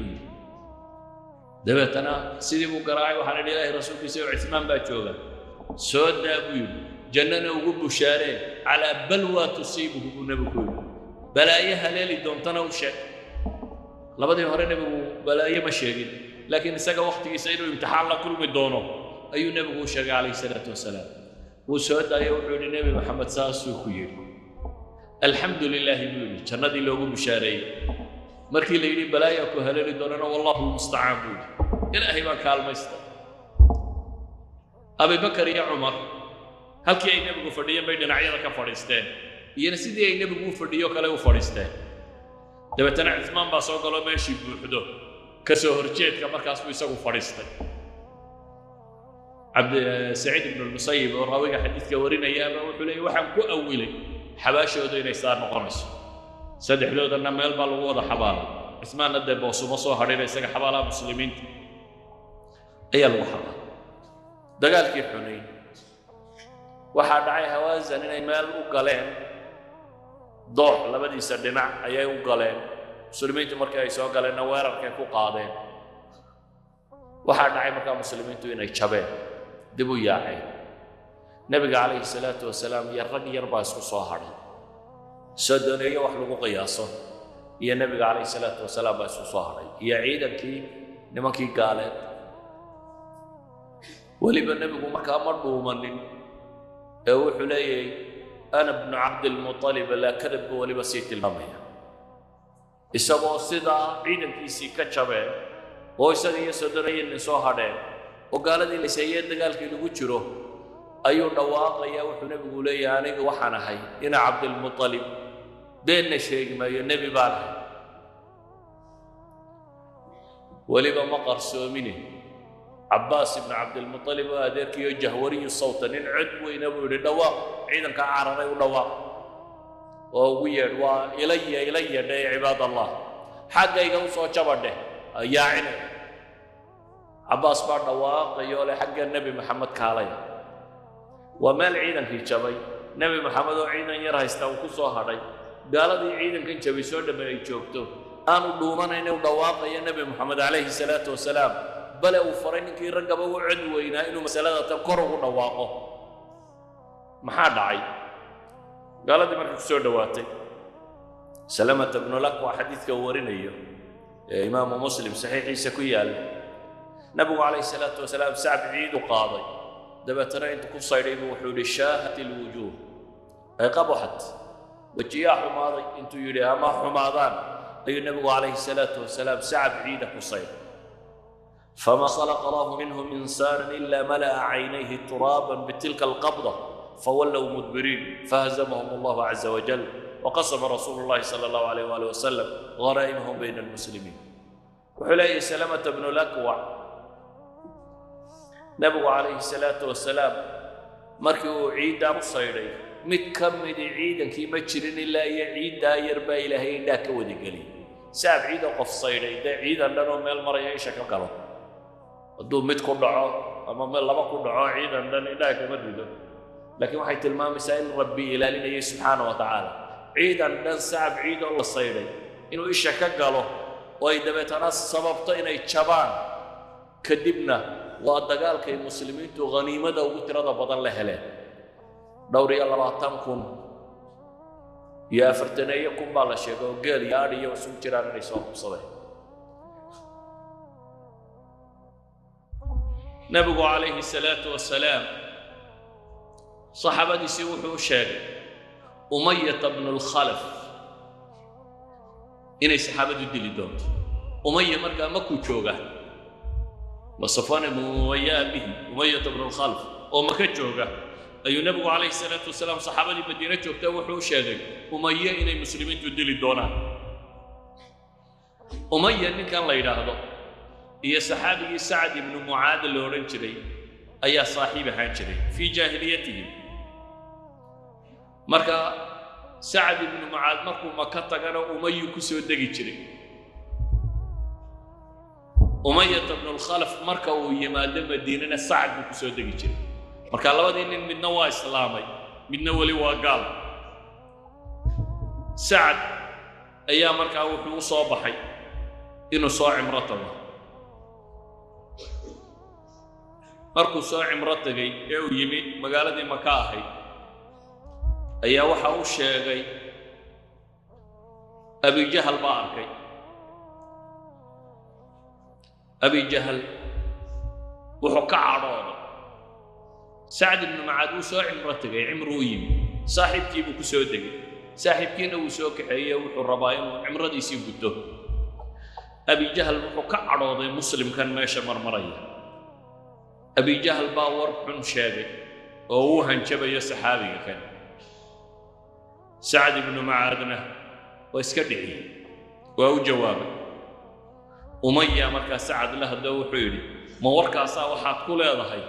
دبتنا سيدي ابو قراعي وحنا لله رسول في سوى عثمان باجوغا سود ابو جننا وقب شارع على بلوى تصيبه النبي بلايا هلالي دونتنا وشك لبدي هورين ابو بلايا مشاغل لكن ساق وقت يسيروا امتحان كل بدونه اي نبي شاق عليه الصلاه والسلام وسود ايو النبي محمد ساسو خير الحمد لله بيقول جنادي لوغو بشاري markii la yiri balaaya ku halali doonana wallahu musta'an buu ilaahay baa kaalmaysta Abu Bakar iyo Umar halkii ay nabigu fadhiyeen bay dhinacyada ka fadhiisteen iyana sidii ay nabigu fadhiyo kale u fadhiisteen dabeetana Uthman baa soo galo meeshii buuxdo ka soo horjeedka markaas buu isagu fadhiistay عبد سعيد بن المسيب راوي حديث ورينيا wuxuu leeyahay waxaan ku awilay xabaashooda inay saar noqonayso saddex loodana meel baa lagu wada xabaal ismaana de boosuma soo hadheeyay isaga xabaalaha muslimiinta ayaa lagu xabaal dagaalkii Xunayn waxa dhacay Hawazan inay meel u galeen doox labadiisa dhinac ayay u galeen muslimiintu markay ay soo galeen weerarkay ku qaadeen waxa dhacay markaa muslimiintu inay jabeen dib u yaaceen nabiga calayhi salaatu wasalaam iyo rag yar baa isku soo hadhay sodoneeyo wax lagu qiyaaso iyo nabiga calayhi salaatu wasalaam baa isku soo hadhay iyo ciidankii nimankii gaaleed waliba nabigu markaa ma dhuumanin ee wuxuu leeyahay ana ibn Abd al-Muttalib la kadab waliba sii tilmaamaya isagoo sidaa ciidankiisii ka jabeen oo isaga iyo sodoneeyo soo hadheen oo gaaladii la seeyay dagaalkii lagu jiro ayuu dhawaaqaya wuxuu nabigu leeyahay aniga waxaan ahay ina Abd al-Muttalib been sheegmayo nabi baan waliba ma qarsoomine Abbas ibn Abd al-Muttalib adeerkiyo jahwari sawtan cid weyna buu dhawaaq ciidanka cararay u dhawaaq oo ugu yeedh waa ilayya day cibaad Allah xaqayga u soo jabadhe yaacina Abbas baa dhawaaqayo le xaqga nabi Muhammad kaalay وما العيدان في جبي نبي محمد وعيدان يرهستا وكسو هداي قالدي عيدان كان جبي سو دبي جوجتو انو دومانayna u dhawaaqay nabi Muhammad alayhi salatu wasalaam bal uu fariinkii ragaba u cid weyna inuu masalada tan kor ugu dhawaaqo maxaa dhacay قالدي markii soo dhawaatay سلمة بن الأكوع حديث كورينيو إمام مسلم صحيح سكويال نبي عليه الصلاة والسلام سعد عيد وقاضي دبتنا أنت كل صيرين وحول الشاهة الوجوه أي قبحت وجيا حماضي أنت يريها ما حماضان أي النبي عليه الصلاة والسلام سعد عيدك وصير فما خلق الله منهم إنسان إلا ملأ عينيه ترابا بتلك القبضة فولوا مدبرين فهزمهم الله عز وجل وقسم رسول الله صلى الله عليه وآله وسلم غرائمهم بين المسلمين وحلي سلمة بن الأكوع نبي عليه الصلاة والسلام مركو عيد أبو صيري متكمل عيدا كي مجرين إلا عيد داير با إلهي داك ودي قلي ساب عيد وقف صيري دا عيدا لأنه ميل مرة يعيشك قلو الدول متكون دعاه أما ميل لما كون دعاه عيدا لأن إلهي كمدرده لكن waxay tilmaamaysaa in rabbi ilaalinayay subxaanahu wa tacaala ciidan dhan sacab ciid oo la sayray inuu isha ka galo oo ay dabeetana sababto inay jabaan kadibna waa dagaalkay muslimiintu ghaniimada ugu tirada badan la heleen dhowr iyo 20 kun iyo 40 kun baa la sheegay oo geel iyo adhi iyo isugu jiraan inay soo qabsadeen nabigu calayhi salaatu wasalaam صحابتي سيوحوا الشارع أمية بن الخلف إني صحابتي ديلي دونت أمية مرقا مكو تشوغا وصفوان مويا به أمية بن الخلف ومكا تشوغا أي النبي عليه الصلاة والسلام صحابتي مدينة تشوغتا وحوا الشارع أمية إني مسلمين تديلي دونا أمية إني كان لا يراهدو هي صحابي سعد بن معاذ اللورنجري أي صاحب هانجري في جاهليتهم marka Sa'd ibn Mu'adh markuu Makka tagana Umayya ku soo degi jiray Umayya ibn al-Khalaf marka uu yimaado Madiinana Sa'd ku soo degi jiray marka labadii nin midna waa islaamay midna wali waa gaal Sa'd ayaa marka wuxuu soo baxay inuu soo cimro tago markuu soo cimro tagay ee uu yimi magaaladii Makka ahayd ayaa waxa uu sheegay Abi Jahl baa arkay Abi Jahl wuxuu ka cadhooday Sa'd ibn Mu'adh uu soo cimro tagay cimro yimi saaxiibkii buu ku soo degay saaxiibkiina uu soo kaxeeyay wuxuu rabaa inuu cimradiisii gudo Abi Jahl wuxuu ka cadhooday muslimkan meesha marmaraya Abi Jahl baa war xun sheegay oo uu hanjabayo saxaabiga kan سعد بن معاذنا واسكدعي وهو جواب أمية مركا سعد له دوحيري ما وركا سا وحاad ku leedahay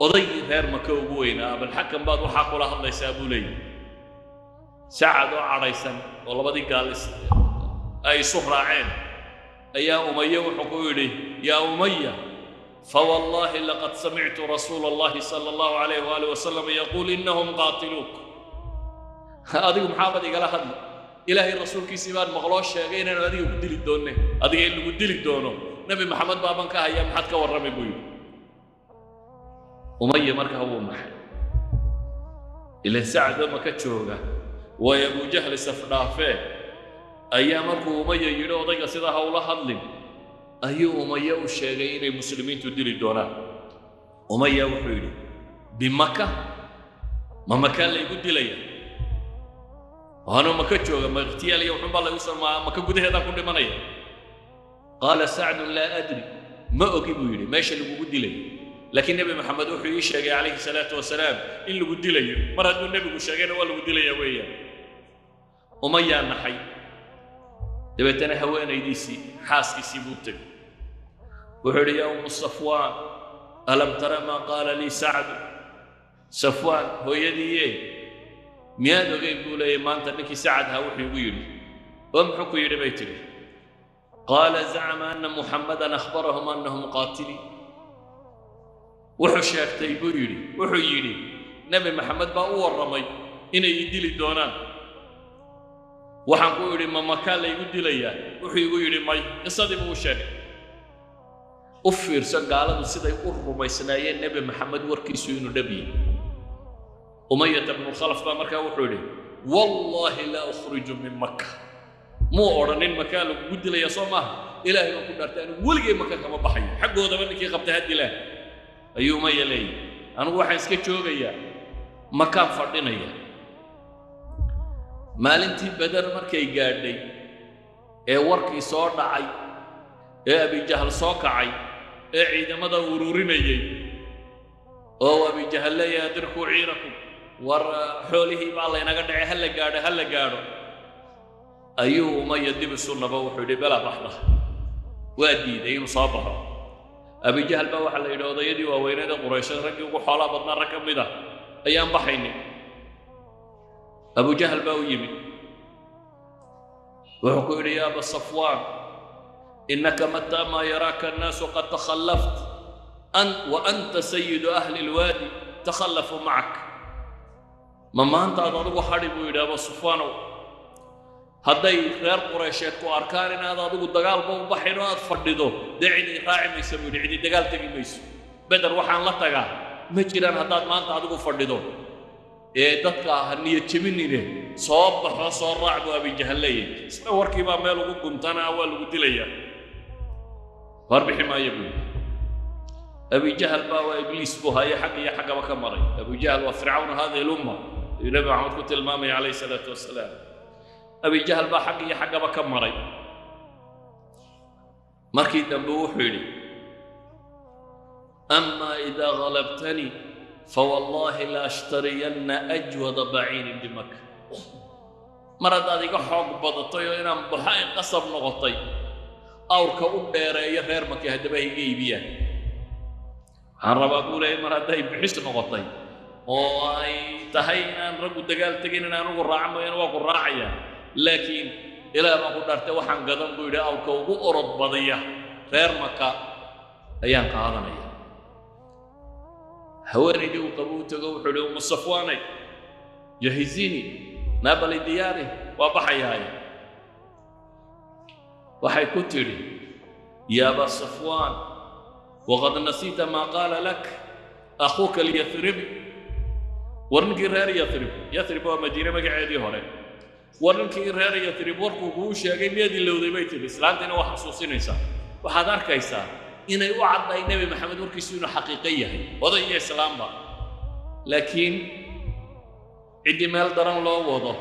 odaygii reer Makka ugu weynaa bal xakan baad waxa kula hadlaysaa buu leeyahay Sacad oo cadhaysan oo labadii gaal ay suhraaceen ayaa Umayya wuxuu ku yidhi yaa Umayya فوالله لقد سمعت رسول الله صلى الله عليه وآله وسلم يقول إنهم قاتلوك adigu maxaabad igala hadli ilaahay rasuulkiisii baan maqloo sheegay inaan adiga ku dili doonne adiga in lagu dili doono nabi maxamed baaban ka haya maxad ka warramay buu yidhi Umayya markaa wuu maxay ila Sacd ma ka jooga way Abu Jahl safdhaafee ayaa markuu Umayya yidhi odayga sida hawla hadlin ayuu Umayya u sheegay inay muslimiintu dili doonaan Umayya wuxuu yidhi bimakka ma Makka la igu dilaya وأنا ما كتشوغ ما اغتيال يوم حب الله يوصل ما كجوده هذا كل منايا قال سعد لا أدري ما أجيب يري ماشي اللي بودي لي لكن النبي محمد وحي يشجع عليه الصلاة والسلام اللي بودي لي مرة دون النبي وشجعنا ولا بودي لي ويا أمية النحي دبت أنا هوانا يديسي حاسي سيبوتك وحري يوم صفوان ألم ترى ما قال لي سعد صفوان هو يدي ميادو يقول لي ما أنت إنك سعدها وحي ويري ومحكو يري بيتري قال زعم أن محمدا أخبرهم أنهم قاتلين وحو شافتي بيري وحو يري نبي محمد بأور رمي إنه يدي لي دونان وحنكو يري ما مكان لي يدي لي وحو يري ماي يصدم وشاري أفير سقالة سيدا يقول رمي سنايين نبي محمد وركيسو إنه نبي أمية بن الخلف بقى مركا وحولي wallaahi laa ukhriju min maka muu odhanin makaa lagu dilaya soo maaha ilaahay baan ku dhaartay anigu weligay maka kama baxayo xaggoodaba ninkii qabtay ha dilaan ayuu Umaya leeyahay anigu waxaan iska joogayaa makaan fadhinaya maalintii Badar markay gaadhay ee warkii soo dhacay ee Abi Jahl soo kacay ee ciidamada ururinayay oo Abi Jahl leeyahay dirku ciirakum war xoolihii baa laynaga dhacay hal la gaadho ayuu Umaya dib isu laba wuxuu yidhi bala baxda waa diiday inuu soo baxo Abi Jahl baa waxa la yidhi odayadii waaweynada Quraysh raggii ugu xoolaha badnaa rag ka mid ah ayaan baxaynay Abu Jahl baa u yimid wuxuu ku yidhi yaa Aba Safwaan innaka mataa maa yaraaka annaasu qad takhallaft wa anta sayidu ahli lwaadi takhallafuu macak ma maantaad adigu hadhi buu yidhi Aba Safwaanow hadday reer Quraysheed ku arkaan inaad adigu dagaalba u baxayn oo aad fadhido dee cidi raaci maysa buu yidhi cidi dagaal tegi mayso Badar waxaan la tagaa ma jiraan haddaad maanta adigu fadhido ee dadka ha niyad jebinine soo baxo soo raac buu Abi Jahl leeyahay isna warkii baa meel ugu guntanaa waa lagu dilayaa warbixi maayo buu Abi Jahl baa waa ibliis buu haya xag iyo xagaba ka maray Abi Jahl waa fircawn hadihi lumma Nabi Muhammad ku tilmaamay alayhi salaatu wassalaam Abi Jahl baa xag iyo xagaba ka maray markii dambe wuxuu yidhi أما إذا غلبتني فوالله لا أشترين أجود بعير بمكة مرد هذه حق بدطي وإنا بحاي قصب نغطي أو كأب ديري غير مكة هدبه جيبيا عن ربا قولي مرد هاي بحس نغطي وأي تهينا نرقو دقال تقينا نرقو الرعم وينواقو الراعية لكن إلى ما قدرت وحن قدم قولي أو كأب أرد بضية غير مكة أيان قادنا هوانيدي وقبوته وحلو أم صفواني جهزيني نابل دياري وبحي هاي وحي كتري يا أبا صفوان وقد نسيت ما قال لك أخوك اليثربي ورنكي رير يثرب ومدينة مقعدي هوري ورنكي رير يثرب وركو قوش يا قيم يدي اللي وذي بيت الإسلام دينا وحصوصين إيسا وحضار كيسا إنه يوعد النبي محمد وركسيونه حقيقية وضعي إسلام با لكن عندي مال دران لو وضع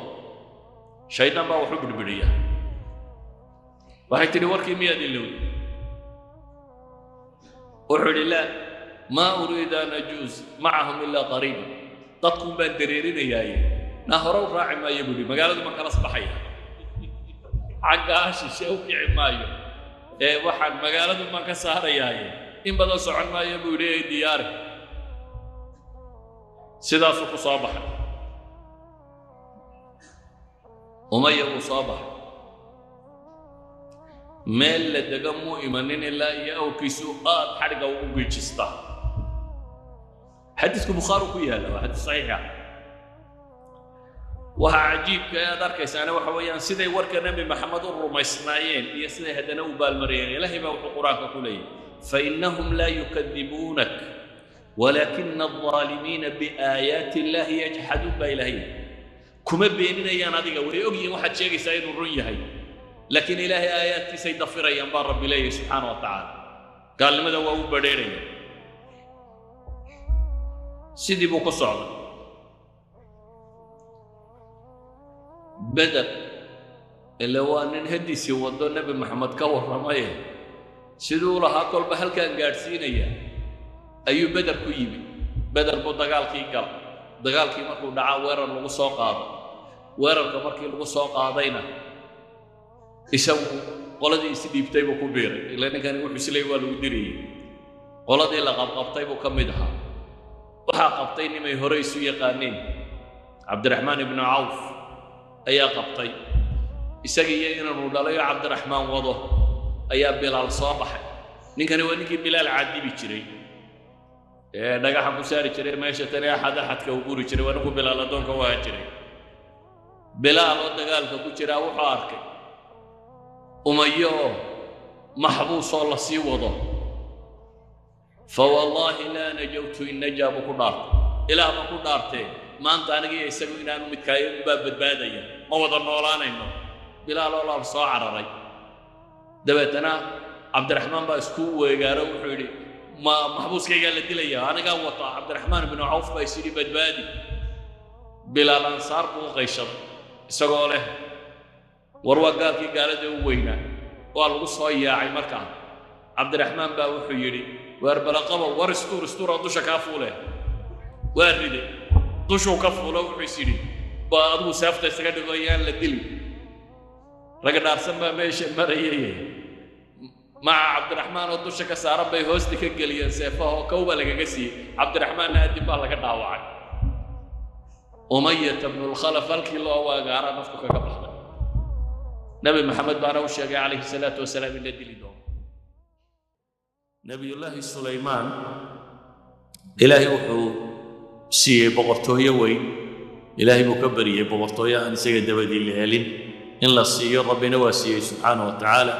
شيطان با وحب البرية وحيتني وركي ميادي اللون وحول الله ما أريد أن أجوز معهم إلا قريبا تطكم بان دريرين ياي نهروا راعي ما يقولي مقالة ما كان أصبحيها عقاش شوكي عمايو waxaan magaaladu ma ka saarayaa in badan socon maayo buu leeyahay diyaar sidaas ku soo baxay Umaya uu soo baxay meel la dagamu imanin ilaa iyo aw kiisu aad xariga ugu gejista xadiisku Bukhari ku yaala waa xadiis saxiix وعجيب كذا كيسانه وحويان سيدي ورك النبي محمد الرميسنايين يا سيدي هدنا وبالمريان إلهي ما القرآن كله فإنهم لا يكذبونك ولكن الظالمين بآيات الله يجحدون بإلهي كم بيننا يا نادي قولي أجي واحد شيء سيد الرؤية هي لكن إلهي آيات سيد فريا بار رب الله سبحانه وتعالى قال لماذا هو بديرين سيدي بوك الصعب بدر اللي هو أن نهدي سوى النبي محمد كور رمايه سيدو لها كل بهل كان قارسينيا أيو بدر كيبي بدر بو دقالكي قال دقالكي مركو دعا ويرا لغو سوق هذا ويرا كمركي لغو سوق هذينا يسوي قولدي سيدي بتايبو كبير لأن كان يقول بسلي والو ديري قولدي لغاب قبطيبو كمدها وحا قبطيني ما يهريسو يقانين عبد الرحمن بن عوف ayaa qabtay isagiyo inuu dhalayo Cabdiraxmaan wado ayaa Bilaal soo baxay ninkani waa ninkii Bilaal caadibi jiray dhagaxa ku saari jiray meesha tani xadka u guri jiray waa Bilaal adoonka waa jiray Bilaal oo dagaalka ku jira wuxuu arkay Umayyo maxbuus oo la sii wado فوالله لا نجوت إن نجاب كدار إلى ما كدارته maanta aniga iyo isagu inaanu midkaayo baa badbaadaya ma wada noolaanayno bilaal oo laab soo cararay dabeetana cabdiraxmaan baa isku weegaaro wuxuu yidhi ma maxbuuskaygaa la dilaya anigaa wata cabdiraxmaan ibnu cawf baa is yidhi badbaadi bilaal ansaar buu u qayshaday isagoo leh war waa gaalkii gaalada u weynaa waa lagu soo yaacay markaa cabdiraxmaan baa wuxuu yidhi waar balaqaba war istuur oo dusha kaa fuule waa riday dushuu ka fuulo wuxuu is yidhi baa adigu seefta isaga dhigo yaan la dili raga dhaarsan baa meesha marayay maca cabdiraxmaan oo dusha ka saaran bay hoosta ka geliyeen seefaha kowba lagaga siiyey cabdiraxmaanna adib baa laga dhaawacay umayata bnulkhalaf halkii loo waagaara naftu kaga baxday nabi maxamed baana u sheegay calayhi salaatu wasalaam in la dili doono nabiyullaahi sulaymaan ilaahay wuxuu siiyey boqortooyo weyn ilaahay buu ka bariyey boqortooyo aan isaga dabadii la helin in la siiyo rabbina waa siiyey subxaana wa tacaala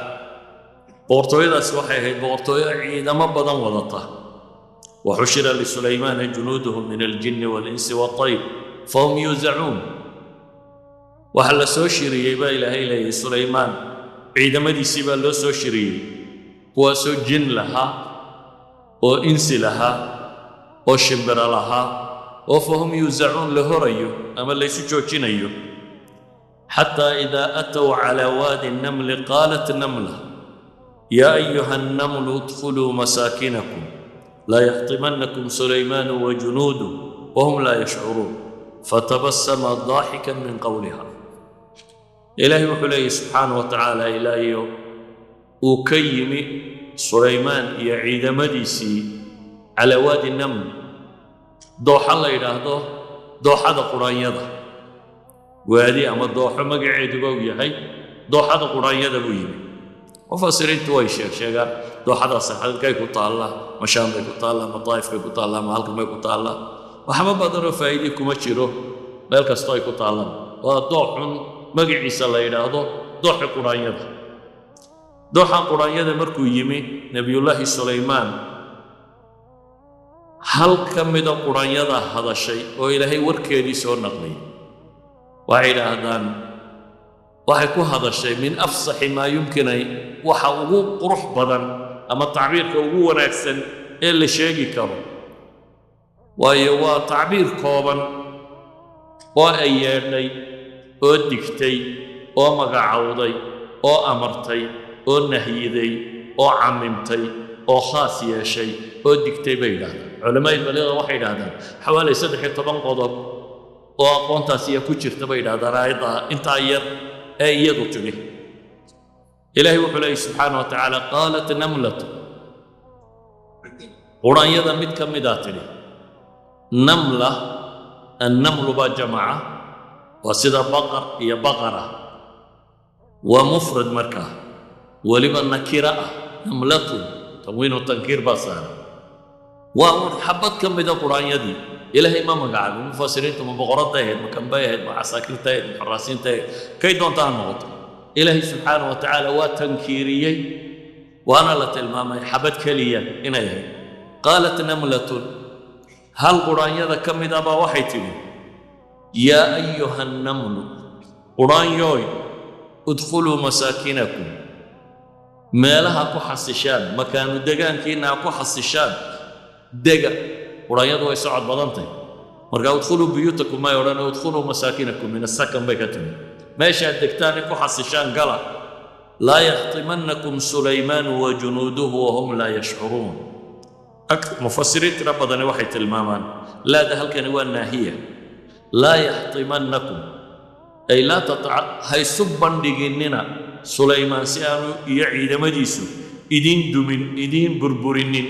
boqortooyadaasi waxay ahayd boqortooyo ciidamo badan wadata waxushira lisulaymaana junuuduhu min aljinni waalinsi waatayr fahum yuuzacuun waxa la soo shiriyey baa ilaahay leeyahay sulaymaan ciidamadiisii baa loo soo shiriyey kuwaasoo jin lahaa oo insi lahaa oo shimbiro lahaa oo fahum yuuzacuun la horayo ama laysu joojinayo xataa idaa aatow calaa waadi nnamli qaalat namla yaa ayuha nnamlu udkhuluu masaakinakum laa yaxtimannakum sulaymaanu wajunuuduh wahum laa yashcuruun fatabasama daaxikan min qowliha ilaahay wuxuu leeyahy subxaana wa tacaala ilaahiyo uu ka yimi sulaymaan iyo ciidamadiisii calaa waadi naml dooxa la yidhaahdo dooxada quraanyada waadi ama dooxo magaceeduba uu yahay dooxada quraanyada buu yimi mufasiriintu way sheegaan dooxadaas halkay ku taallaa ma shaam bay ku taallaa ma daa'if bay ku taallaa ma halkan bay ku taallaa waxba badanoo faa'iidii kuma jiro meel kastoo ay ku taallaan waa dooxun magaciisa la yidhaahdo dooxi quraanyada dooxan quraanyada markuu yimi nebiyullaahi sulaymaan hal ka mida quraanyada hadashay oo ilaahay warkeedii soo naqliyay waxay yidhaahdaan waxay ku hadashay min afsaxi maa yumkinay waxa ugu qurux badan ama tacbiirka ugu wanaagsan ee la sheegi karo waayo waa tacbiir kooban oo ay yeedhay oo digtay oo magacowday oo amartay oo nahyiday oo camimtay oo khaas yeeshay oo digtay bay yidhaahdaan culamaa'i baliiqa waxay yidhaahdaan xawaalay 13 qodob oo aqoontaasiya ku jirta bay yidhahdaan aayadda intaa yar ee iyadu tiri ilaahay wuxuu leeyahy subxaana wa tacaala qaalat namlatu quraanyada mid ka midaa tidhi namla annamlu baa jamaca waa sida baqar iyo baqara waa mufrad markaa weliba nakira ah namlatun tanwiinu tankiir baa saaran waa un xabad ka mida quraanyadii ilaahay ma magacaabin mufasiriintu ma boqoradday ahayd ma kanbay ahayd ma casaakirtay ahayd ma xaraasiintay ahayd kay doonta ha noqoto ilaahay subxaana wa tacaala waa tankiiriyey waana la tilmaamay xabad keliya inay ahayd qaalat namlatun hal quraanyada ka mid ah baa waxay tidhi yaa ayuha nnamlu quraanyooy udkhuluu masaakinakum meelaha ku xasishaan makaanu degaankiinna ha ku xasishaan dega quraanyadu way socod badantay markaa udkhuluu buyuutakum may odhan udkhuluu masaakinakum min asakan bay ka timi meeshaad degtaan in ku xasishaan gala laa yaxtimannakum sulaymaanu wa junuuduhu wahum laa yashcuruun mufasiriin tiro badani waxay tilmaamaan laada halkani waa naahiya laa yaxtimannakum ay laa haysu bandhiginnina sulaymaan si aanu iyo ciidamadiisu idiin dumin idiin burburinin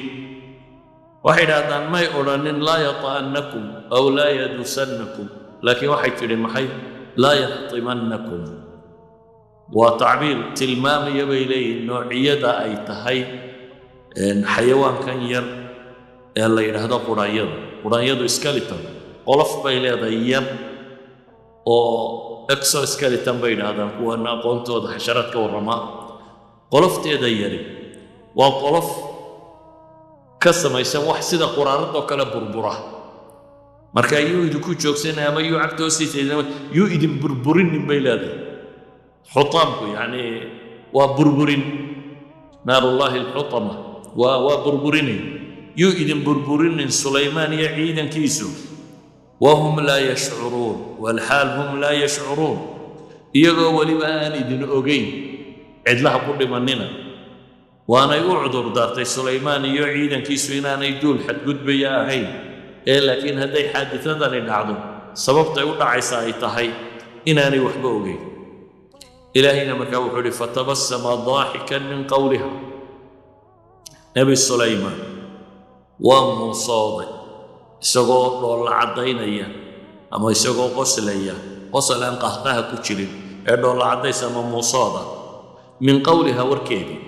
waxay idhaahdaan may odhanin laa yata'annakum aw laa yadusannakum laakiin waxay tidhi maxay laa yaxtimannakum waa tacbiir tilmaamaya bay leeyihin noociyada ay tahay xayawaankan yar ee la yidhaahdo quraanyadu skeleton qolof bay leedahay yar oo exoskeleton bay yidhaahdaan kuwana aqoontooda xasharaad ka warramaa qolofteeda yari waa qolof ka samaysan wax sida quraaradoo kale burbura marka yuu idinku joogsanaya ama yuu cagta hoostiisa yuu idin burburinin bay leedahay xutaamku yani waa burburin naarullahi alxutama waa burburinin yuu idin burburinin sulaymaan iyo ciidankiisu wahum laa yashcuruun walxaal hum laa yashcuruun iyagoo weliba aan idin ogeyn cidlaha ku dhimanina waanay u cudur daartay sulaymaan iyo ciidankiisu inaanay duul xadgudbaya ahayn laakiin hadday xaaditadani dhacdo sababtay u dhacaysa ay tahay inaanay waxba ogeyn ilaahayna markaa wuxuu ihi fatabassama daaxikan min qowliha nebi sulaymaan waa muusooday isagoo dhoolla caddaynaya ama isagoo qoslaya qosol aan qahqaha ku jirin ee dhoolla caddaysa ama muusooda min qowliha warkeedii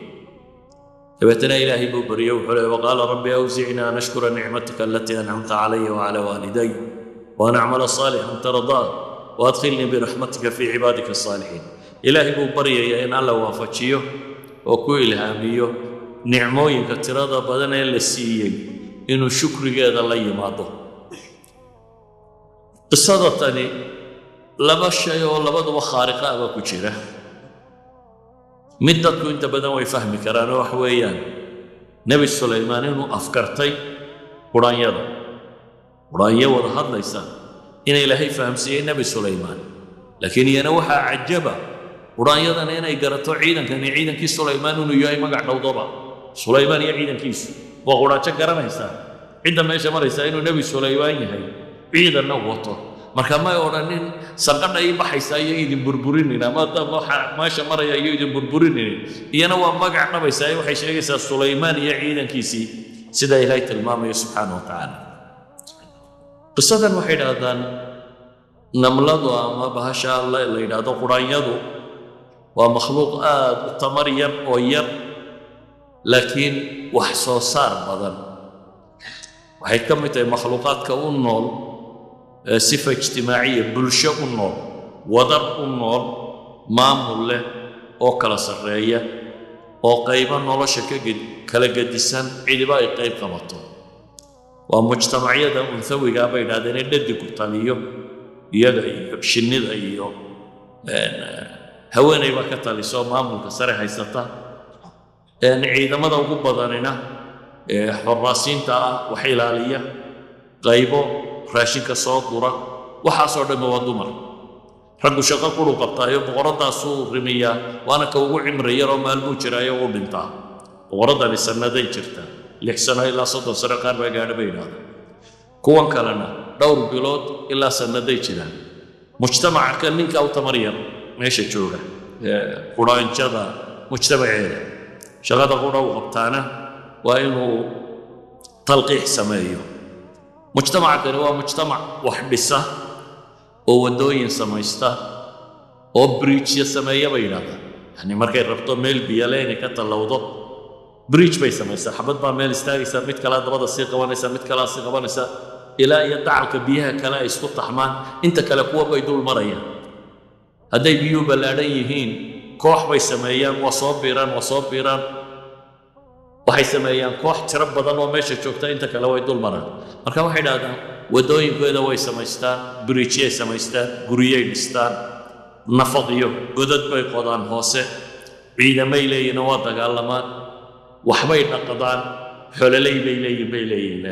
dabeetana ilaahay buu baryo wuxuu leeyahay waqaala rabbi awzicnii an ashkura nicmataka alatii ancamta calaya wacala waaliday waan acmala saalixan tardaa waadkhilnii biraxmatika fii cibaadika asaalixiin ilaahay buu baryayaa in alla waafajiyo oo ku ilhaamiyo nicmooyinka tirada badan ee la siiyey inuu shukrigeeda la yimaado qisada tani laba shay oo labaduba khaariqa ah baa ku jira mid dadku inta badan way fahmi karaan oo wax weeyaan nebi sulaymaan inuu afkartay quraanyada quraanyo wada hadlaysa in ilaahay fahamsiiyey nebi sulaymaan laakiin iyana waxaa cajaba quraanyadana inay garato ciidankani ciidankii sulaymaan inuu yahay magac dhowdaba sulaymaan iyo ciidankiisu waa quraajo garanaysaa cidda meesha maraysaa inuu nebi sulaymaan yahay ciidanna wato marka may odhanin sanqadha ii baxaysaa iyo idin burburinin ama meesha maraya iyo idin burburinin iyana waa magac dhabaysaa waxay sheegaysaa sulaymaan iyo ciidankiisii sida ilaahay tilmaamayo subxaana wa tacaala qisadan waxay idhaahdaan namladu ama bahasha la yidhaahdo quraanyadu waa makhluuq aad u tamar yar oo yar laakiin wax soo saar badan waxay ka mid tahay makhluuqaadka u nool sifa ijtimaaciya bulsho u nool wadar u nool maamul leh oo kala sarreeya oo qaybo nolosha kala gedisan cidiba ay qayb qabato waa mujtamacyada unhawigaa bay idhahdeen in dhadigu taliyo iyaga iyo shinnida iyo haweenay baa ka taliso maamulka sare haysata ciidamada ugu badanina xorraasiinta ah wax ilaaliya qaybo raashinka soo dura waxaasoo dhammi waa dumar raggu shaqo quru qabtaayo boqoradaasuu rimiyaa waana ka ugu cimri yaroo maalmuu jiraayo u dhintaa boqoradani sannaday jirtaa 6 sano ilaa 30 sano qaar baa gaadha bay idhahdaan kuwan kalena dhowr bilood ilaa sannaday jiraan mujtamaca kan ninka u tamar yar meesha jooga quraanjada mujtamaceeda shaqada qura u qabtaana waa inuu talqiix sameeyo mujtamaca kani waa mujtamac wax dhisa oo wadooyin samaysta oo bridge sameeya bay yidhahdaan yani markay rabto meel biyale inay ka tallowdo bridge bay samaysaa xabad baa meel istaagaysaa mid kale dabada sii qabanaysaa mid kale sii qabanaysaa ilaa iyo dacalka biyaha kale ay isku taxmaan inta kale kuwa bay dul marayaan hadday biyuhu ballaadhan yihiin koox bay sameeyaan waa soo biiraan waxay sameeyaan koox tiro badan oo meesha joogta inta kale way dul maraan marka waxay idhahdaan wadooyinkooda way samaystaan biriijyay samaystaan guriyay dhistaan nafad iyo godad bay qodaan hoose ciidamay leeyihiin waa dagaalamaan waxbay dhaqdaan xoololey bay leeyihiin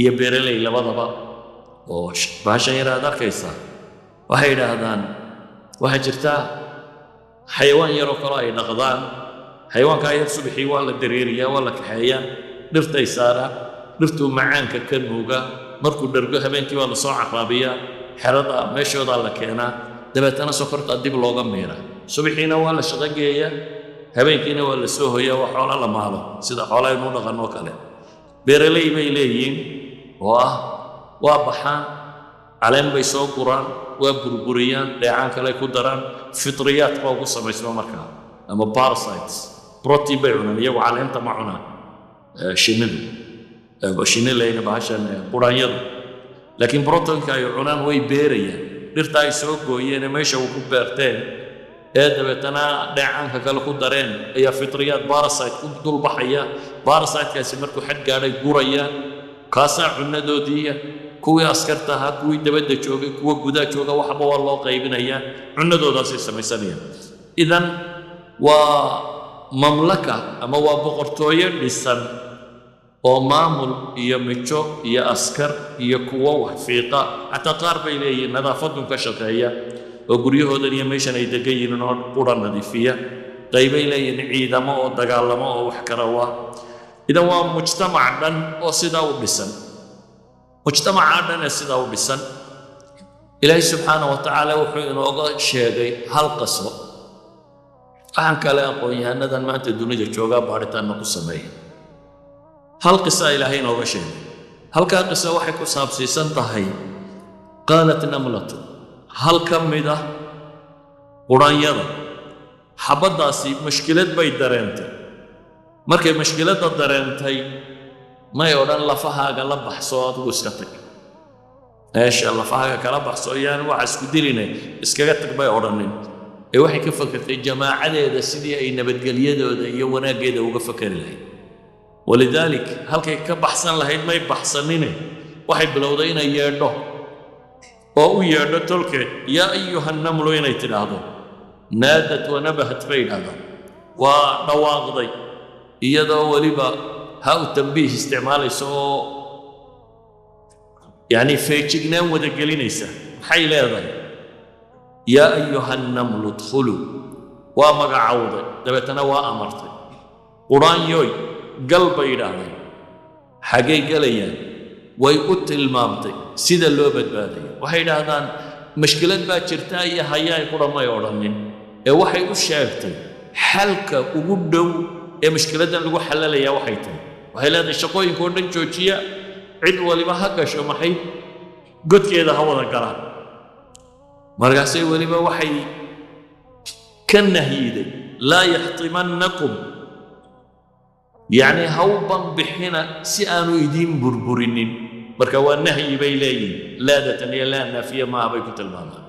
iyo beeraley labadaba oo bahashan yar aad arkaysaa waxay idhaahdaan waxaa jirta xayawaan yaroo kale ay dhaqdaan xayawaankaa yar subaxii waa la dareeriyaa waa la kaxeeyaa dhirtay saaraan dhirtuu macaanka ka nuuga markuu dhergo habeenkii waa la soo caraabiyaa xerada meeshoodaa la keenaa dabeetana sokorta dib looga miiraa subaxiina waa la shaqo geeyaa habeenkiina waa la soo hoyaa waa xoola la maalo sida xoolaha inuu dhaqanoo kale beeraley bay leeyihiin oo ah waa baxaan caleen bay soo guraan waa burburiyaan dheecaan kale ku daraan fitriyaad baa ugu samaysma markaa ama parasites protein bay cunaan iyagu caleenta ma cunaan shinni layna bahashan quraanyadu laakiin proteinka ay cunaan way beerayaan dhirta ay soo gooyeen meesha uu ku beerteen dabeetana dheecaanka kale ku dareen ayaa fitriyaad parasite ku dul baxaya parasitekaasi markuu xad gaadhay gurayaan kaasaa cunadoodiiya kuwii askarta ahaa kuwii dabadda joogay kuwa gudaha jooga waxba waa loo qaybinayaa cunadoodaasay samaysanayaan idan waa mamlaka ama waa boqortooyo dhisan oo maamul iyo mijo iyo askar iyo kuwa wax fiiqa xataa qaar bay leeyihiin nadaafadun ka shaqeeya oo guryahoodan iyo meeshan ay degan yihiin oo qura nadiifiya qaybay leeyihiin ciidamo oo dagaalamo oo wax kala waa idan waa mujtamac dhan oo sidaa u dhisan mujtamaca dhan ee sidaa u dhisan ilaahay subxaanahu wa tacaala wuxuu inooga sheegay hal qaso waxaan kale aqoon-yahanadan maanta dunida joogaa baaritaanna ku sameeya hal qisa ilaahay inooga sheegay halkaa qisa waxay ku saabsiisan tahay qaalat namlatu hal ka mid ah quraanyada xabaddaasi mashkilad bay dareentay markay mashkiladda dareentay may odhan lafahaaga la baxso adigu iska tag meesha lafahaaga kala baxso yaan waxa isku diline iskaga tag bay odhanin ee waxay ka fakartay jamaacadeeda sidii ay nabadgelyadooda iyo wanaaggeeda uga fakari lahayd walidalik halkay ka baxsan lahayd may baxsanine waxay bilowday inay yeedho oo u yeedho tolkeed yaa ayuha namlu inay tidhaahdo naadat wanabahat bay idhahdaan waa dhawaaqday iyadoo weliba ha u tambiih isticmaalaysa oo yani feejignaan wada gelinaysa maxay leedahay yaa ayuha namlu dkhuluu waa magacawday dabeetana waa amartay quraanyoy gal bay idhaahdeen xaggay galayaan way u tilmaamtay sida loo badbaadayo waxay idhaahdaan mashkilad baa jirta iyo hayaay qura may odhanin ee waxay u sheegtay xalka ugu dhow ee mashkiladan lagu xalalayaa waxay tahay waxay leedahay shaqooyinka oo dhan joojiya cid waliba ha gasho maxay godkeeda ha wada galaan markaasay weliba waxay ka nahyiday laa yaxtimannakum yacni ha u banbixina si aanu idiin burburinin marka waa nahyi bay leeyihin laadatan iyo laa naafiya maaha bay ku tilmaamaan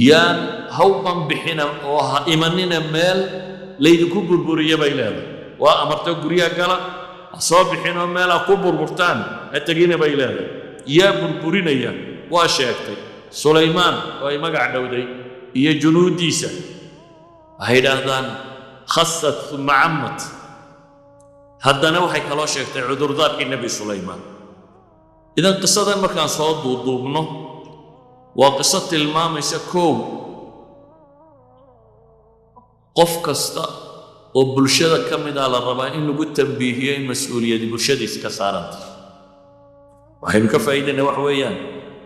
yaan ha u banbixina oo ha imanina meel laydinku burburiya bay leedahay waa amarto guryaha gala ha soo bixinoo meel ha ku burburtaan ha tegina bay leedahay yaa burburinaya waa sheegtay sulaymaan oo ay magac dhowday iyo junuudiisa waxay idhaahdaan khasat uma cammat haddana waxay kaloo sheegtay cudurdaarkii nebi sulaymaan idan qisadan markaan soo duuduubno waa qiso tilmaamaysa koow qof kasta oo bulshada ka mid ah la rabaa in lagu tambiihiyo in mas'uuliyadi bulshadiisa ka saarantay waxaynu ka faa'iidaynaa wax weeyaan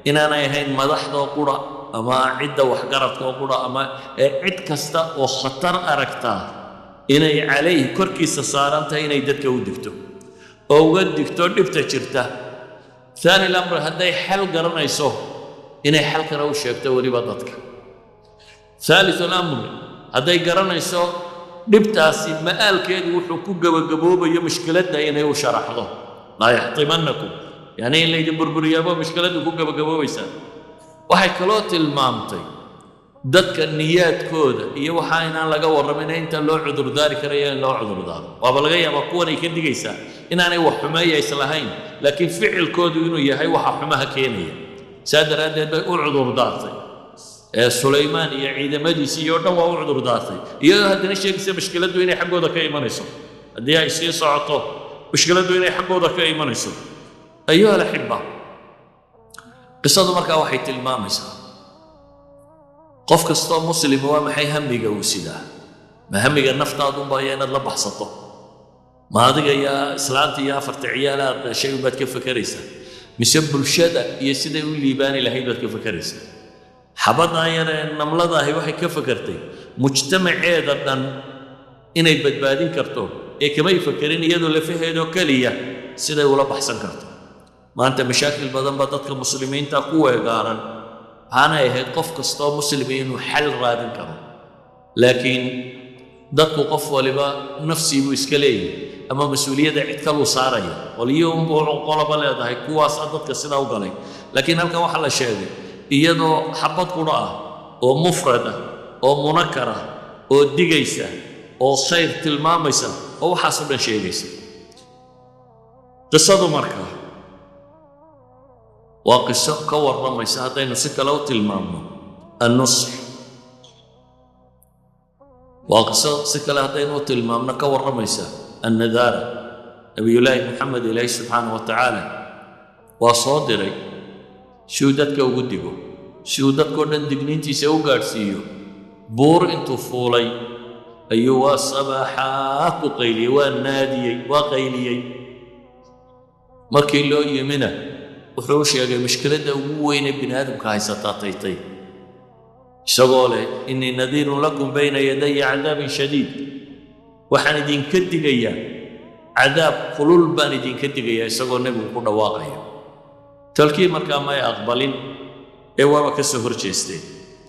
inaanay ahayn madaxdoo qura ama cidda waxgaradka oo qura ama cid kasta oo khatar aragtaa inay calayhi korkiisa saaran tahay inay dadka u digto oo uga digto dhibta jirta ثاني الأمر هدي حل قرنيسو إني حل كرو شيكتا وليبا ددك ثالث الأمر هدي قرنيسو dhibtaasi maalkeedu wuxuu ku gabagaboobayo mushkiladda inay u sharaxdo la yaxtimannakum yani in laydin burburiyaabo mushkiladdu ku gabagaboobaysaa waxay kaloo tilmaamtay dadka niyaadkooda iyo waxa inaan laga warramin inta loo cudurdaari karayo in loo cudurdaaro waaba laga yaabaa kuwan ay ka digaysaa inaanay wax xumeeyays lahayn laakiin ficilkoodu inuu yahay waxa xumaha keenaya saa daraaddeed bay u cudurdaartay sulaymaan iyo ciidamadiisii iyo dhan waa u cudurdaartay iyadoo haddana sheegaysa mushkiladdu inay xaggooda ka imanayso haddii ay sii socoto mushkiladdu inay xaggooda ka imanayso ayuha alaxiba qisadu markaa waxay tilmaamaysaa qof kastoo muslima waa maxay hamiga uu sidaa ma hamiga naftaadunba ayaa inaad la baxsato ma adiga iyo islaanta iyo afarta ciyaala aad dhashay baad ka fakaraysaa mise bulshada iyo siday u liibaani lahayd baad ka fakaraysaa xabaddaa yaree namladaahi waxay ka fakartay mujtamaceeda dhan inay badbaadin karto ee kamay fakerin iyadoo lafaheedoo keliya siday ula baxsan karto maanta mashaakil badan baa dadka muslimiinta ku weegaaran waxaanay ahayd qof kastoo muslimi inuu xal raadin karo laakiin dadku qof waliba nafsii buu iska leeyahay ama mas-uuliyadda cid kaluu saaraya qoliyuunbuu qoloba leedahay kuwaasaa dadka sidaa u galay laakiin halkan waxaa la sheegay iyadoo xabad qura ah oo mufrad ah oo munakar ah oo digaysa oo khayr tilmaamaysa oo waxaasoo dhan sheegaysa qisadu markaa وقصة كور رمي سهدين سكلوت المامو النصح وقصة سكلاتين وتلمامنا كور رمي النذارة نبي الله محمد إليه سبحانه وتعالى وصادري شودتك وقدقو شودتك ونندقنين تيسيو قارسيو بور انتو فولي أيها الصباحات قيلي والنادي وقيلي markii loo yimina wuxuu sheegay mushkilada ugu weyn ee bini'aadamka haysata taytay isagoo leh inni nadiirun lakum bayna yaday cadaabin shadiid waxaan idinka digayaa cadaab kulul baan idinka digayaa isagoo nabigu ku dhawaaqayo talkii markaa ma ay aqbalin ee waaba ka soo horjeesteen